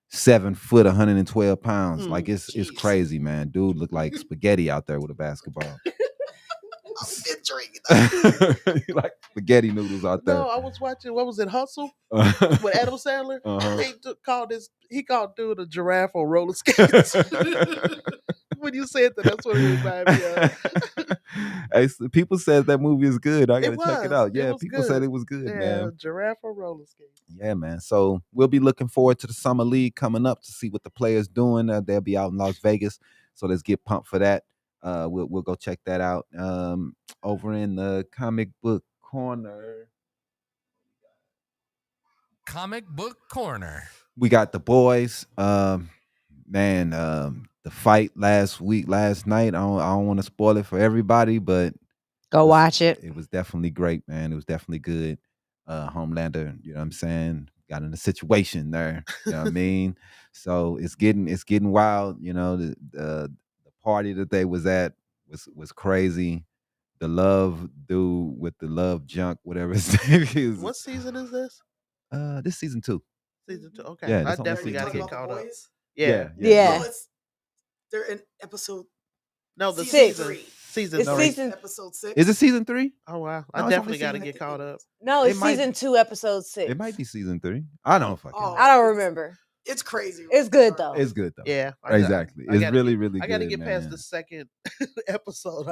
7 foot, 112 pounds. Like it's Jeez. crazy, man. Dude look like spaghetti out there with a basketball. I'm picturing that. Like spaghetti noodles out there. No, I was watching. What was it? Hustle with Adam Sandler. He called dude a giraffe on roller skates. When you said that, that's what it reminded me of. Hey, people said that movie is good. I gotta check it was. out. It Yeah, was people good. said it was good, Yeah, man. giraffe on roller skates. Yeah, man. So we'll be looking forward to the summer league coming up to see what the players doing. They'll be out in Las Vegas, so let's get pumped for that. We'll go check that out. Over in the comic book corner, Comic Book Corner. we got the boys. Man, the fight last night. I don't want to spoil it for everybody, but Go watch it. it was definitely great, man. It was definitely good. Homelander, you know what I'm saying, got in a situation there. You know what I mean? So it's getting wild. You know, the party that they was at was crazy. The love dude with the love junk, whatever his name is. What season is this? This season 2. Season 2. Okay, Yeah, I this on definitely season got to two. get caught up. Boys? Yeah. Yeah. No, they're in episode No, the season season. 3. Season. It's no, season- episode 6. Is it season 3? Oh wow! No, I it's definitely only got to season- get caught up. No, It it's might- season 2, episode 6. It might be season 3. I don't fucking know. I don't remember. It's crazy. It's good, though. It's good though. Yeah, Exactly. I It's gotta really, get- really I good. got to get past man. the second episode.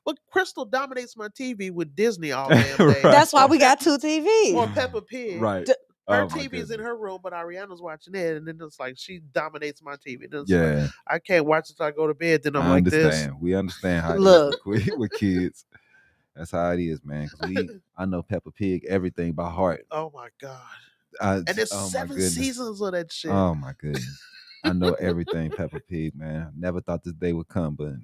But Crystal dominates my TV with Disney all damn day. Right. That's why we got 2 TVs. Or Peppa Pig. Right. D- Her Oh, my TV's in goodness. her room, but Ariana's watching it, and then it's like she dominates my TV. Then it's like, Yeah, I can't watch it till I go to bed. Then I'm I like understand. We understand how Look. it is with kids. That's how it is, man. 'Cause I know Peppa Pig everything by heart. this. Oh my god! And And there's oh my 7 goodness. seasons of that shit. Oh my goodness. I know everything Peppa Pig, man. Never thought this day would come, but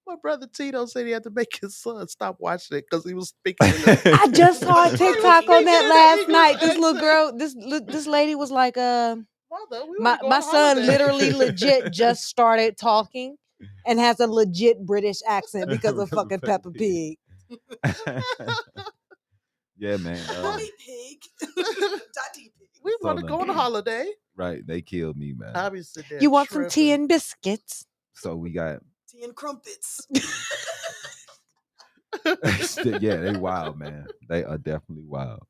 My brother Tito said he had to make his son stop watching it because he was speaking. to them. I just saw a TikTok on that last He night. was This little accent. girl, this lady was like, Mother, we my wanna go my on son holiday. literally legit just started talking and has a legit British accent because of Because of fucking Peppa Peppa Pig. Pig. yeah, man. Mommy pig. Daddy pig. We So want to go on a nice. holiday. Right. They killed me, man. Bobby said that. You want some tea and biscuits? So we got Tea and crumpets. yeah, they wild, man. They are definitely wild.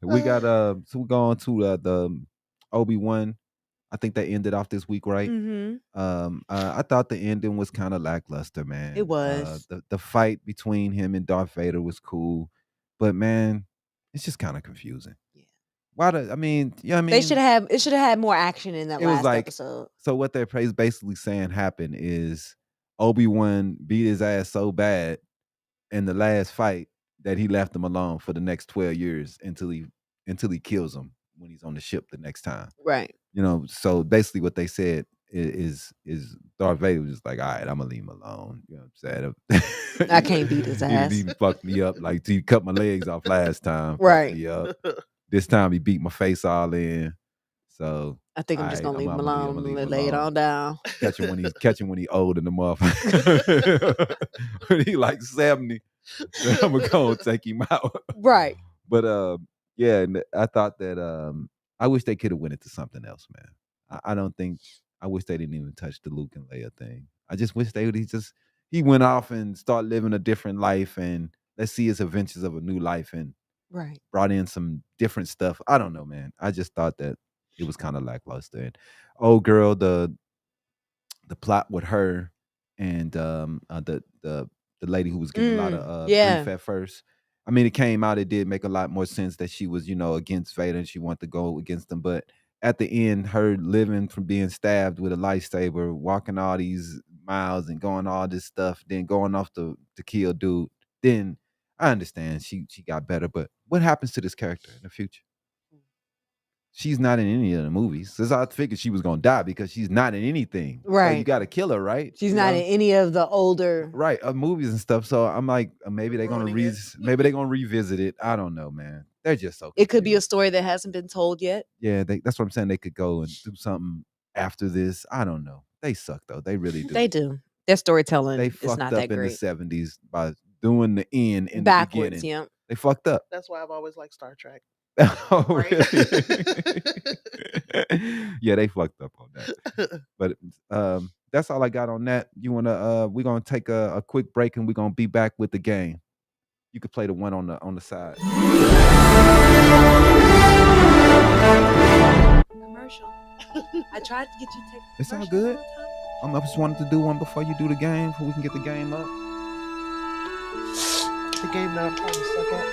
We got so we go on to the Obi-Wan. I think they ended off this week, right? Mm-hmm. I thought the ending was kind of lackluster, man. It was. The fight between him and Darth Vader was cool, but man, it's just kind of confusing. Yeah. Why I mean, yeah, I mean, They should have. It should have had more action in that it was last like episode. so. What they're basically saying happened is Obi-Wan beat his ass so bad in the last fight that he left him alone for the next 12 years until he kills him when he's on the ship the next time. Right. You know, so basically what they said is Darth Vader was just like, all right, I'm gonna leave him alone. You know what I'm saying? I can't beat his ass. He fucked me up. Like he cut my legs off last time. Right. Fucked me up. This time he beat my face all in. So I think I'm just gonna leave him alone and lay it all down. Catch him when he's old in the motherfucker. When he like 70, I'm gonna go and take him out. Right. But yeah, and I thought that I wish they could have went into something else, man. I wish they didn't even touch the Luke and Leia thing. I just wish he went off and started living a different life and let's see his adventures of a new life and right. Brought in some different stuff. I don't know, man. I just thought that it was kind of lackluster. And old girl, the plot with her and the lady who was getting a lot of grief at first. I mean, it came out. It did make a lot more sense that she was, against Vader and she wanted to go against him. But at the end, her living from being stabbed with a lightsaber, walking all these miles and going all this stuff, then going off to kill dude. Then I understand she got better, but what happens to this character in the future? She's not in any of the movies. So I figured she was gonna die because she's not in anything. Right. So you got to kill her, right? She's not in any of the older movies and stuff. So I'm like, maybe they're gonna revisit it. I don't know, man. They're just so. It could be a story that hasn't been told yet. Yeah, that's what I'm saying. They could go and do something after this. I don't know. They suck though. They really do. They do. Their storytelling they is not that great. They fucked up in the 70s by doing the end in backwards, the beginning. Yeah. They fucked up. That's why I've always liked Star Trek. Oh, really? Yeah, they fucked up on that. But that's all I got on that. You wanna we're gonna take a quick break and we're gonna be back with the game. You could play the one on the side. Commercial. I tried to get you to take it's all good. I just wanted to do one before you do the game, so we can get the game up. The game that I'm trying to suck at.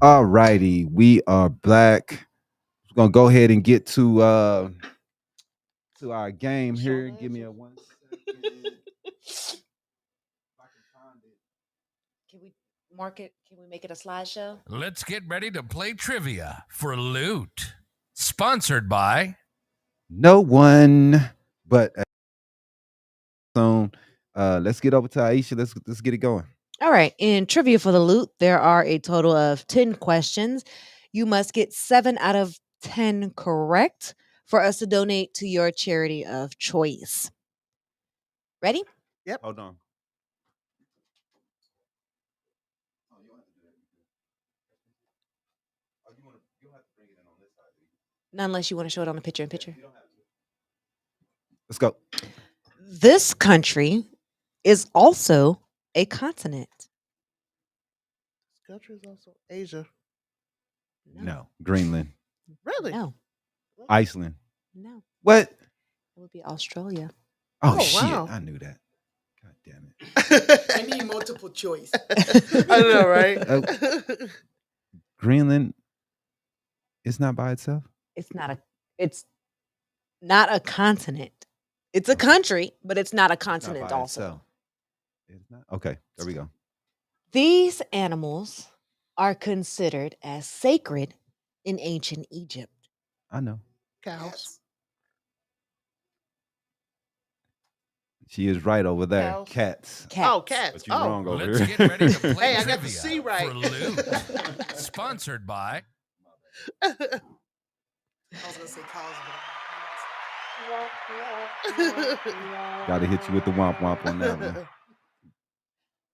All righty, we are back. We're gonna go ahead and get to our game here. Give me a 1 second. Can we mark it? Can we make it a slideshow? Let's get ready to play trivia for Loot. Sponsored by no one but soon. Let's get over to Iesha. Let's get it going. All right. In trivia for the Loot, there are a total of 10 questions. You must get 7 out of 10 correct for us to donate to your charity of choice. Ready? Yep. Hold on. Not unless you want to show it on the picture-in-picture. Let's go. This country is also a continent. This country is also Asia. No. Greenland. Really? No. Iceland. No. What? It would be Australia. Oh, Oh, shit. wow. I knew that. God damn it. I need multiple choice. I know, right? Greenland is not by itself? It's not a continent. It's a country, but it's not a It's not continent by also. itself. It's not. Okay, there we go. These animals are considered as sacred in ancient Egypt. I know. Cows. She is right over there. Cows. Cats. Oh, Cats. cats. But you're wrong over Let's here. get ready to play Hey, I got the trivia C right. for Loot. Sponsored by I was gonna say cows, Gotta hit you with the womp womp on that one.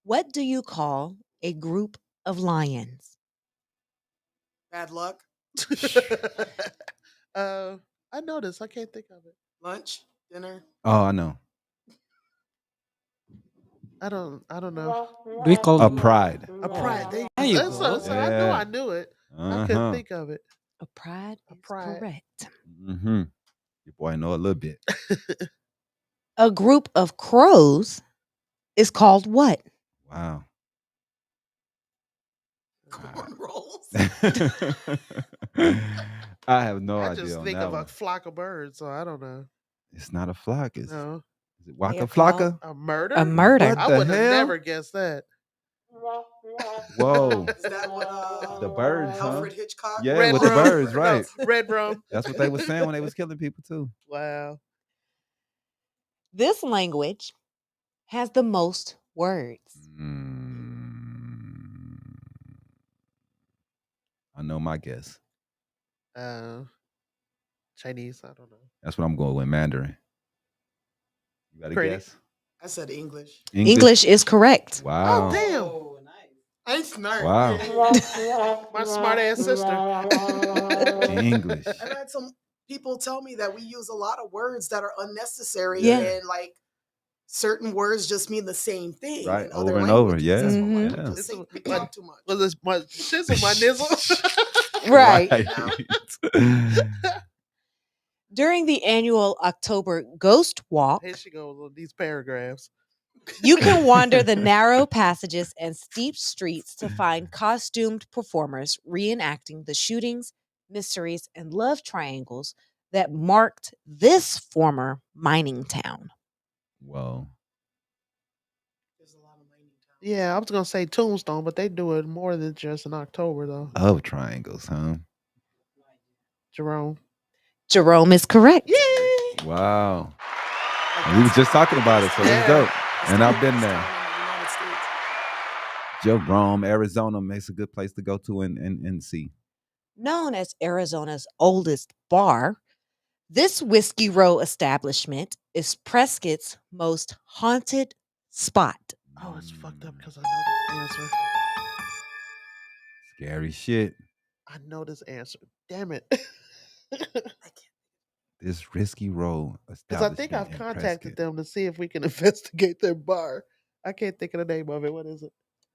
What do you call a group of lions? bad luck. I know this. I can't think of it. Lunch, dinner. Oh, I know. I don't know. Do we call A them pride. A pride. There you That's go. so I knew Yeah. I knew it. I couldn't think of it. A pride A is pride. correct. Mm-hmm. Your boy know a little bit. A group of crows is called what? Wow. Corn rolls. I have no I idea just on think that of one. a flock of birds, so I don't know. It's not a flock. Is No. it They are Waka called Flocka? A murder? A murder. What I the would have hell? never guessed that. Whoa. Is that what The birds, huh? Alfred Hitchcock? Yeah, Red with the rum. birds, right. No, red rum. That's what they were saying when they was killing people too. Wow. This language has the most words. I know my guess. Chinese, I don't know. That's what I'm going with, Mandarin. You got a Pretty. guess? I said English. English is correct. Wow. Oh, damn. Oh, nice. I ain't smart. Wow. My smart ass sister. English. I've had some people tell me that we use a lot of words that are unnecessary Yeah. and like certain words just mean the same thing. Right, in other over and over, languages. yeah. That's what my Mhm. people Yeah. just say. We Like- talk too much. Well, it's my shizzle, my nizzle. Right. During the annual October Ghost Walk, Here she goes on these paragraphs. you can wander the narrow passages and steep streets to find costumed performers reenacting the shootings, mysteries, and love triangles that marked this former mining town. Whoa. There's a lot of mining towns. Yeah, I was gonna say Tombstone, but they do it more than just in October though. Love triangles, huh? Jerome. Jerome is correct. Yay! Wow. Like, And we was that's- just talking about it, so Yeah. it's dope. that's And the I've been biggest there. town in the United States. Jerome, Arizona makes a good place to go to and see. Known as Arizona's oldest bar, this Whiskey Row establishment is Prescott's most haunted spot. Oh, it's fucked up because I know this answer. Scary shit. I know this answer. Damn it. This risky road Because I think I've contacted them to see if we can investigate their bar. I can't think of the name of it. What is it?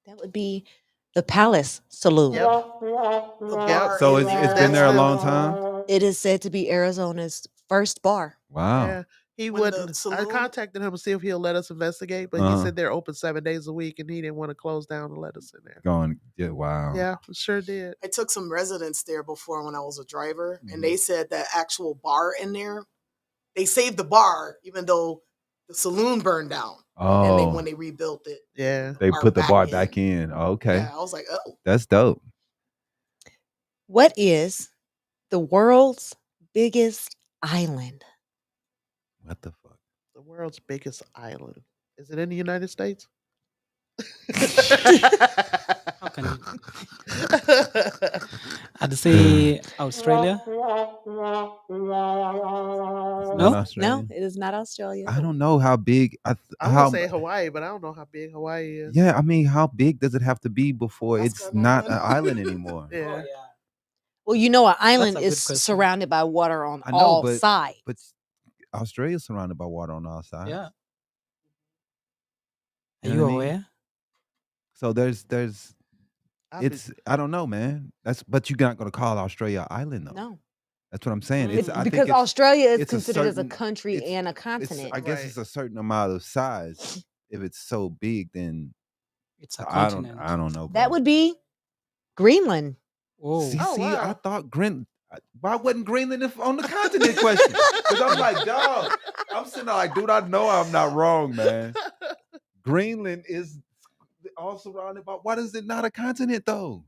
That would be the Palace Saloon. Yep. The Yep. bar So is- it's been there a long time. It is said to be Arizona's first bar. Wow. Yeah. He When the wouldn't. I saloon- contacted him to see if he'll let us investigate, but Uh-huh. he said they're open 7 days a week and he didn't want to close down and let us in there. Going. Yeah. Wow. Yeah, sure did. I took some residents there before when I was a driver, Mhm. and they said that actual bar in there, they saved the bar even though the saloon burned down. And Oh. when they rebuilt it, Yeah. They bar put the back bar in. back in. Okay. yeah, I was like, oh, That's dope. What is the world's biggest island? What the fuck? The world's biggest island. Is it in the United States? How can you? I'd say Australia. It's No? not No, Australia? it is not Australia. I don't know how big. I how would say Hawaii, but I don't know how big Hawaii is. Yeah, I mean, how big does it have to be before Alaska, it's not an Maryland. island anymore? Yeah. Well, you know, an island a good is question. surrounded by water on I know, all but- sides. But Australia's surrounded by water on all sides. Yeah. You Are know you what I mean? aware? So there's I'd be- it's I don't know, man. But you're not gonna call Australia an island though. No, That's what I'm saying. It's- I think because it's- Australia is it's a considered as a certain- country it's- and a it's continent. I guess Right. it's a certain amount of size. If it's so big, then It's a I continent. don't know. That bro. would be Greenland. Whoa. See, Oh, I wow. thought Why wasn't Greenland on the continent question? Because I'm like, dog, I'm sitting there like, dude, I know I'm not wrong, man. Greenland is all surrounded by, why is it not a continent though?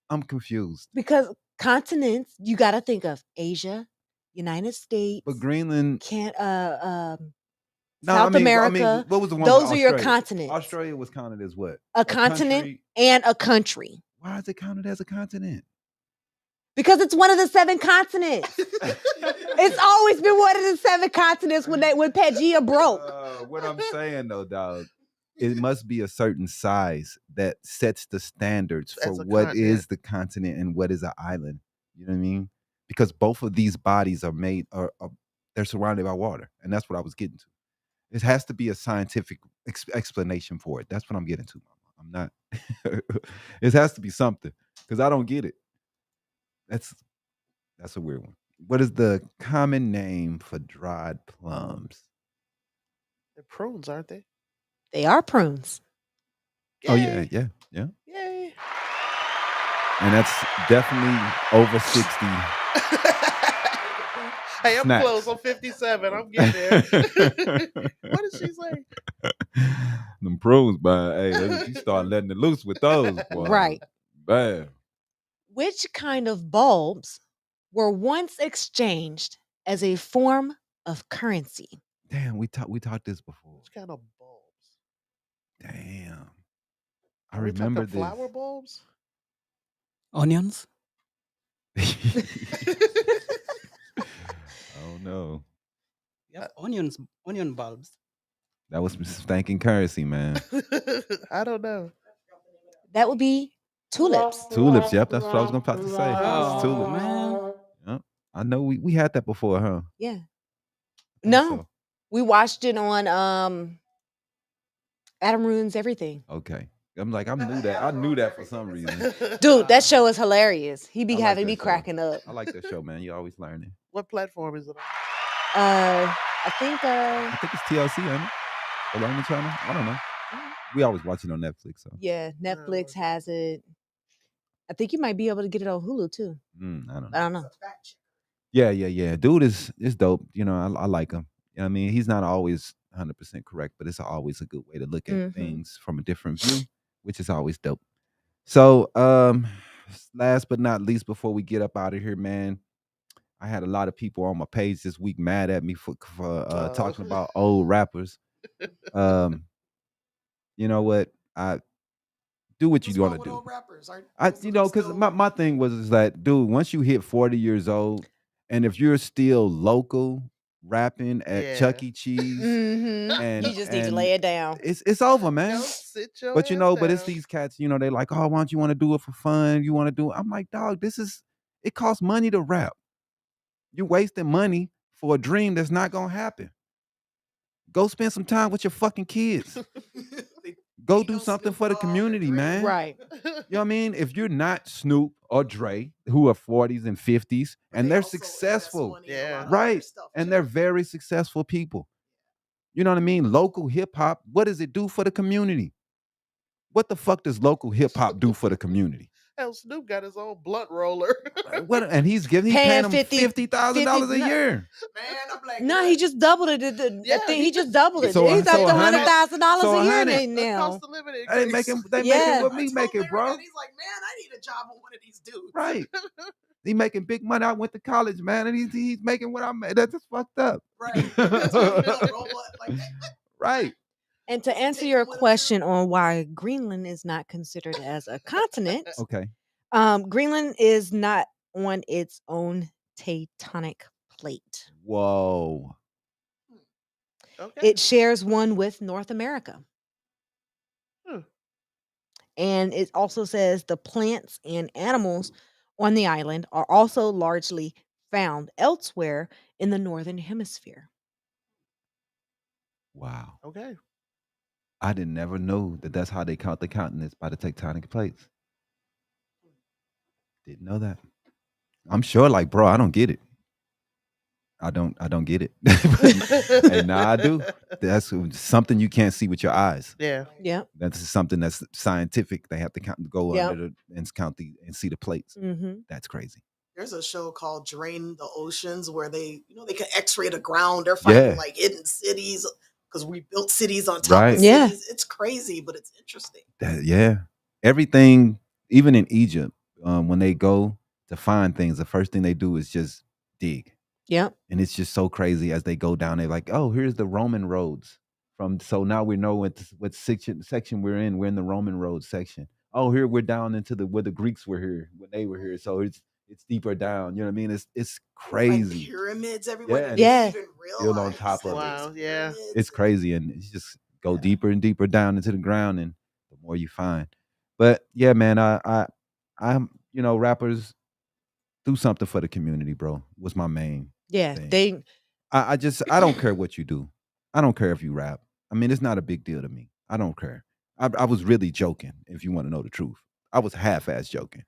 I'm confused. Because continents, you got to think of Asia, United States, But Greenland, South America. what was the one? Those are your Australia? continents. Australia was counted as what? A continent country? and a country. Why is it counted as a continent? Because it's one of the 7 continents. It's always been one of the 7 continents when Pangea broke. What I'm saying though, dog, it must be a certain size that sets the standards for what is the continent and what is an island. You know what I mean? Because both of these bodies are made, they're surrounded by water, and that's what I was getting to. It has to be a scientific explanation for it. That's what I'm getting to. I'm not. It has to be something because I don't get it. That's a weird one. What is the common name for dried plums? They're prunes, aren't they? They are prunes. Yay. Oh yeah. Yay! And that's definitely over 60. Hey, I'm Snacks. close. I'm 57. I'm getting there. What did she say? Them prunes, but hey, you start letting it loose with those, boy. Right. Bam. Which kind of bulbs were once exchanged as a form of currency? Damn, we talked this before. Which kind of bulbs? Damn. I Are we remember talking this. flower bulbs? Onions? Oh no. Yep, onion bulbs. That was stinking currency, man. I don't know. That would be tulips. Tulips, yep, that's what I was about to say. Oh, Tulips. man. Yep. I know we had that before, huh? Yeah. I think No. so. We watched it on Adam Ruins Everything. Okay. I'm like, I knew that for some reason. Dude, that show is hilarious. He be I like having that me show. cracking up. I like that show, man. You always learning. What platform is it on? I think I think it's TLC, ain't it? The Learning Channel? I don't know. We always watch it on Netflix, so. yeah, Netflix has it. I think you might be able to get it on Hulu too. I don't know. I don't know. Yeah. Dude is dope. You know, I like him. You know what I mean? He's not always 100% correct, but it's always a good way to look at things from a different view, which is always dope. So, last but not least, before we get up out of here, man, I had a lot of people on my page this week mad at me for talking about old rappers. You know what? I do what you want to do. Because my thing was that, dude, once you hit 40 years old, and if you're still local rapping at Chuck E. Cheese, and you just need to lay it down. It's over, man. Sit your But ass but it's down. these cats, they're like, oh, why don't you want to do it for fun? You want to do it? I'm like, dog, it costs money to rap. You're wasting money for a dream that's not gonna happen. Go spend some time with your fucking kids. Go do something for the community, man. Right. You know what I mean? If you're not Snoop or Dre, who are 40s and 50s, and they're successful, right? And they're very successful people. You know what I mean? Local hip hop, what does it do for the community? What the fuck does local hip hop do for the community? Hell, Snoop got his own blunt roller. And he's paying him $50,000 a year. Man, I'm like, No, he just doubled it. He just doubled it. So- He's up so to $100,000 $100,000 so a year $100,000 now. Cost of living They increase. making Yeah. what me making, bro. He's like, man, I need a job with one of these dudes. Right. He making big money. I went to college, man, and he's making what I made. That's just fucked up. Right. That's why you know, robot, like, Right. And to answer your question on why Greenland is not considered as a continent, Okay. Greenland is not on its own tectonic plate. Whoa. Okay. It shares one with North America. And it also says the plants and animals on the island are also largely found elsewhere in the northern hemisphere. Wow. Okay. I didn't never know that that's how they count the continents, by the tectonic plates. Didn't know that. I'm sure, like, bro, I don't get it. I don't get it. And now I do. That's something you can't see with your eyes. Yeah. Yeah. That's something that's scientific. They have to go Yep. under and count and see the plates. Mm-hmm. That's crazy. There's a show called Drain the Oceans where they can X-ray the ground. They're finding like hidden cities because we built cities on top of cities. It's crazy, but it's interesting. Everything, even in Egypt, when they go to find things, the first thing they do is just dig. Yep. And it's just so crazy as they go down. They're like, oh, here's the Roman roads. So now we know what section we're in. We're in the Roman road section. Oh, here we're down into where the Greeks were here when they were here. So it's deeper down. You know what I mean? It's crazy. Like pyramids everywhere. Yeah. Even build on top of Wow, yeah. It's crazy, and it's just go deeper and deeper down into the ground, and the more you find. But yeah, man, I'm rappers do something for the community, bro. Was my main. Yeah, thing. I don't care what you do. I don't care if you rap. I mean, it's not a big deal to me. I don't care. I was really joking, if you want to know the truth. I was half-ass joking.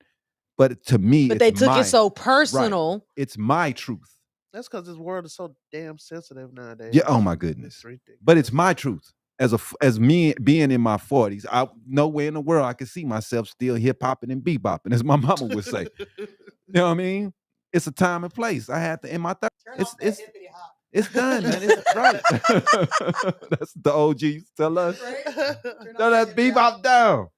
But to me, but they took it so personal. Right. It's my truth. That's because this world is so damn sensitive nowadays. Yeah, oh my goodness. But it's my truth. As me being in my 40s, I nowhere in the world I can see myself still hip-hopping and bebopping, as my mama would say. You know what I mean? It's a time and place. I had to in my 30s. It's done, man. It's right. That's the OG used to tell us. Right? Turn that bebop down.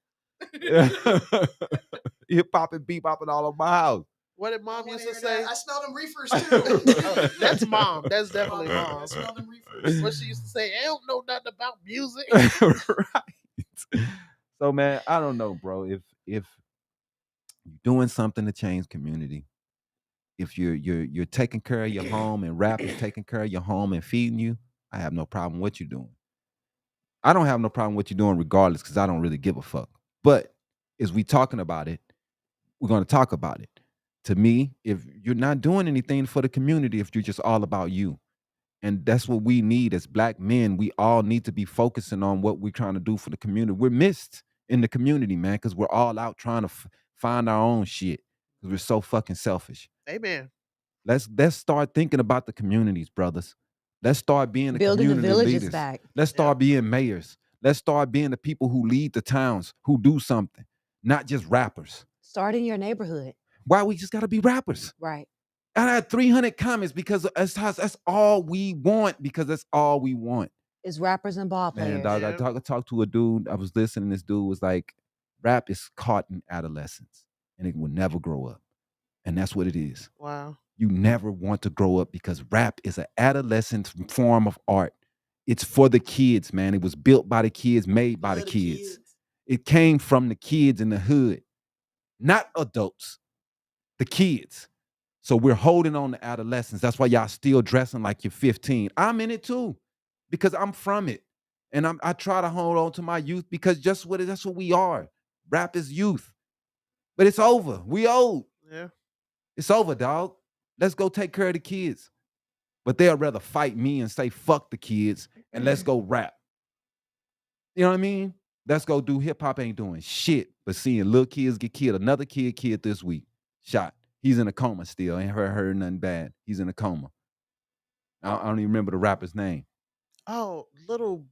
Hip hop and bebopping all over my house. What did mom used to say? I smell them reefers too. That's mom. That's definitely mom. I smell them reefers. What she used to say, I don't know nothing about music. Right. So man, I don't know, bro. If you're doing something to change community, if you're taking care of your home and rap is taking care of your home and feeding you, I have no problem with what you're doing. I don't have no problem with what you're doing regardless, because I don't really give a fuck. But as we talking about it, we're going to talk about it. To me, if you're not doing anything for the community, if you're just all about you, and that's what we need as Black men, we all need to be focusing on what we're trying to do for the community. We're missed in the community, man, because we're all out trying to find our own shit, because we're so fucking selfish. Amen. Let's start thinking about the communities, brothers. Let's start being the Building the community villages leaders. back. Let's start being mayors. Let's start being the people who lead the towns, who do something, not just rappers. Start in your neighborhood. Why we just got to be rappers? Right. I had 300 comments because that's all we want, because that's all we want. It's rappers and ball players. Man, dog, I talked to a dude. I was listening. This dude was like, rap is caught in adolescence, and it will never grow up. And that's what it is. Wow. You never want to grow up, because rap is an adolescent form of art. It's for the kids, man. It was built by the kids, made by the kids. It came from the kids in the hood, not adults, the kids. So we're holding on to adolescence. That's why y'all still dressing like you're 15. I'm in it too, because I'm from it. And I try to hold on to my youth, because that's what we are. Rap is youth. But it's over. We old. Yeah. It's over, dog. Let's go take care of the kids. But they'll rather fight me and say, fuck the kids, and let's go rap. You know what I mean? Let's go do hip-hop. Ain't doing shit but seeing little kids get killed. Another kid killed this week. Shot. He's in a coma still. Ain't heard nothing bad. He's in a coma. I don't even remember the rapper's name. Oh, Little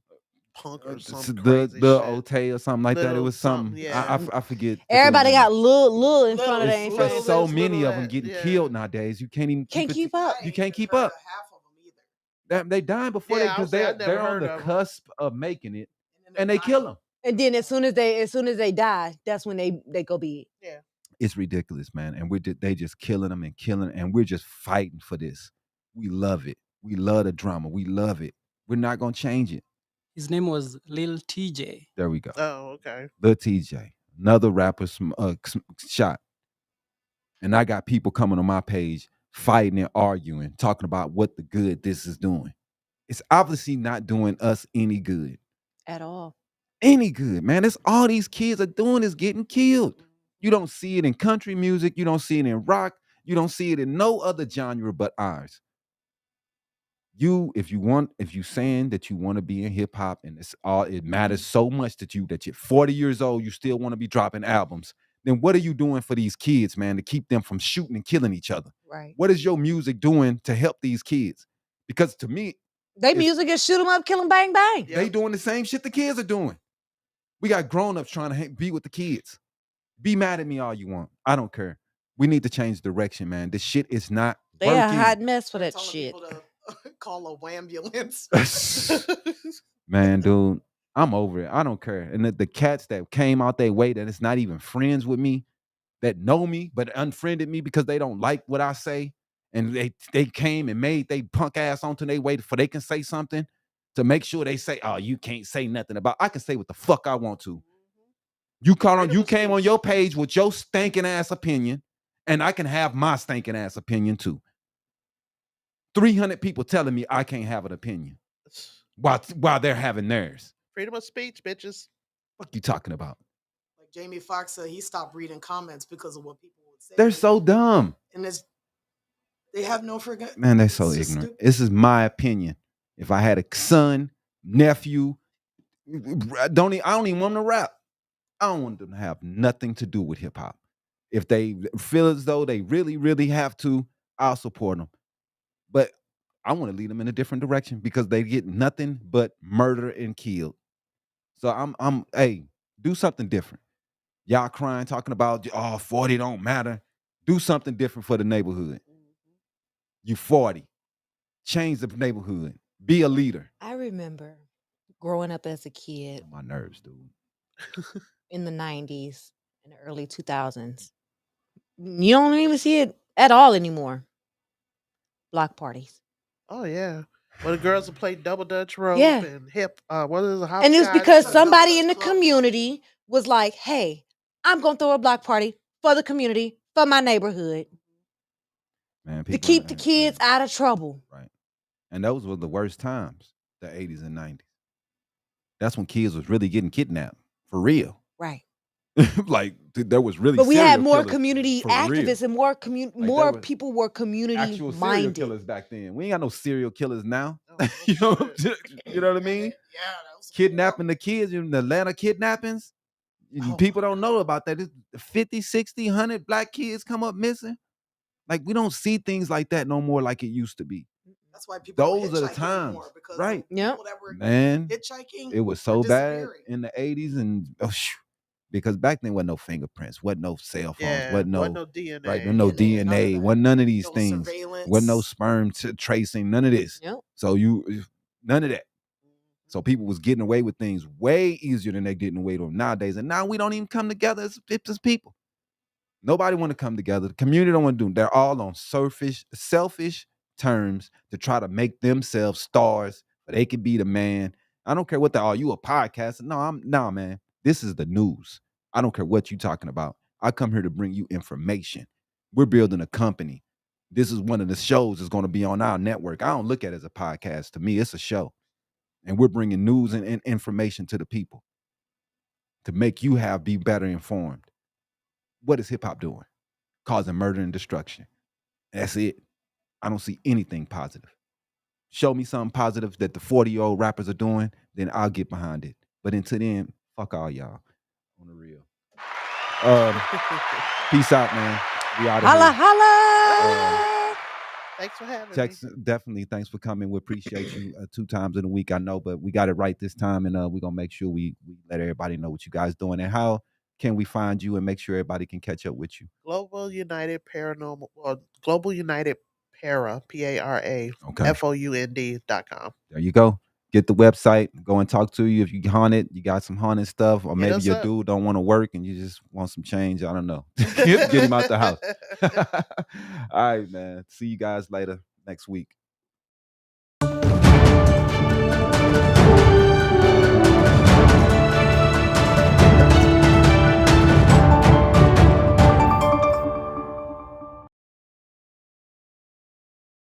Punk or something. The Ote or something like that. It was something. Yeah. I forget. Everybody got little in front of their There's face. so many of them getting killed nowadays. You can't even keep up. You can't keep up. Half of them either. They dying before because they're on the cusp of making it, and they kill them. And then as soon as they die, that's when they go be. Yeah. It's ridiculous, man. And they just killing them, and we're just fighting for this. We love it. We love the drama. We love it. We're not gonna change it. His name was Lil TJ. There we go. Oh, okay. Lil TJ, another rapper shot. And I got people coming on my page fighting and arguing, talking about what the good this is doing. It's obviously not doing us any good. At all. Any good, man. It's all these kids are doing is getting killed. You don't see it in country music. You don't see it in rock. You don't see it in no other genre but ours. If you saying that you want to be in hip hop, and it matters so much that you're 40 years old, you still want to be dropping albums, then what are you doing for these kids, man, to keep them from shooting and killing each other? Right. What is your music doing to help these kids? Because to me, they music is shoot them up, kill them, bang, bang. They doing the same shit the kids are doing. We got grown-ups trying to be with the kids. Be mad at me all you want. I don't care. We need to change direction, man. This shit is not They working. a hot mess for They're that telling shit. people to call a wambulance. Man, dude, I'm over it. I don't care. And the cats that came out their way that it's not even friends with me, that know me but unfriended me because they don't like what I say, and they came and made they punk ass onto their way for they can say something to make sure they say, oh, you can't say nothing about. I can say what the fuck I want to. You came on your page with your stinking ass opinion, and I can have my stinking ass opinion too. 300 people telling me I can't have an opinion while they're having theirs. Freedom of speech, bitches. What you talking about? Like Jamie Foxx said, he stopped reading comments because of what people would say. They're so dumb. And they have no forget. Man, they're so ignorant. This is my opinion. If I had a son, nephew, I don't even want them to rap. I don't want them to have nothing to do with hip hop. If they feel as though they really, really have to, I'll support them. But I want to lead them in a different direction because they get nothing but murder and killed. So hey, do something different. Y'all crying, talking about, 40 don't matter. Do something different for the neighborhood. You 40. Change the neighborhood. Be a leader. I remember growing up as a kid. My nerves, dude. In the 90s and the early 2000s. You don't even see it at all anymore. Block parties. Oh, yeah. Well, the girls would play double dutch rope and hip. What is a hop? And it was because somebody in the community was like, hey, I'm going to throw a block party for the community, for my neighborhood. Man, to keep the kids out of trouble. Right. And those were the worst times, the 80s and 90s. That's when kids was really getting kidnapped, for real. Right. Like, there was really But we had more community activists real. and more people were community actual minded. Serial killers back then. We ain't got no serial killers now. You know what I mean? Yeah, that was Kidnapping the kids in the Atlanta kidnappings. People don't know about that. It's 50, 60, 100 black kids come up missing. Like, we don't see things like that no more like it used to be. That's why people Those are the times. Right. Yeah. Man, Hitchhiking. it was so bad in the 80s and because back then wasn't no fingerprints, wasn't no cell phones, wasn't no DNA. Right, no DNA, wasn't none of these things. Surveillance. Wasn't no sperm tracing, none of this. Yep. So none of that. So people was getting away with things way easier than they getting away with them nowadays. And now we don't even come together as people. Nobody want to come together. The community don't want to do it. They're all on selfish terms to try to make themselves stars, but they can be the man. I don't care what you a podcaster. No, man. This is the news. I don't care what you're talking about. I come here to bring you information. We're building a company. This is one of the shows that's going to be on our network. I don't look at it as a podcast. To me, it's a show. And we're bringing news and information to the people to make you be better informed. What is hip hop doing? Causing murder and destruction. That's it. I don't see anything positive. Show me something positive that the 40-year-old rappers are doing, then I'll get behind it. But until then, fuck all y'all. On the real. Peace out, man. We out of Holla, here. holla. Thanks for having me. Definitely, thanks for coming. We appreciate you 2 times in a week, I know, but we got it right this time, and we're going to make sure we let everybody know what you guys doing and how can we find you and make sure everybody can catch up with you. Global United Paranormal, Global United Para, P-A-R-A, Okay. FOUND.com. There you go. Get the website, go and talk to you. If you haunted, you got some haunted stuff, or maybe your dude don't want to work and you just want some change. I don't know. Get him out the house. All right, man. See you guys later next week.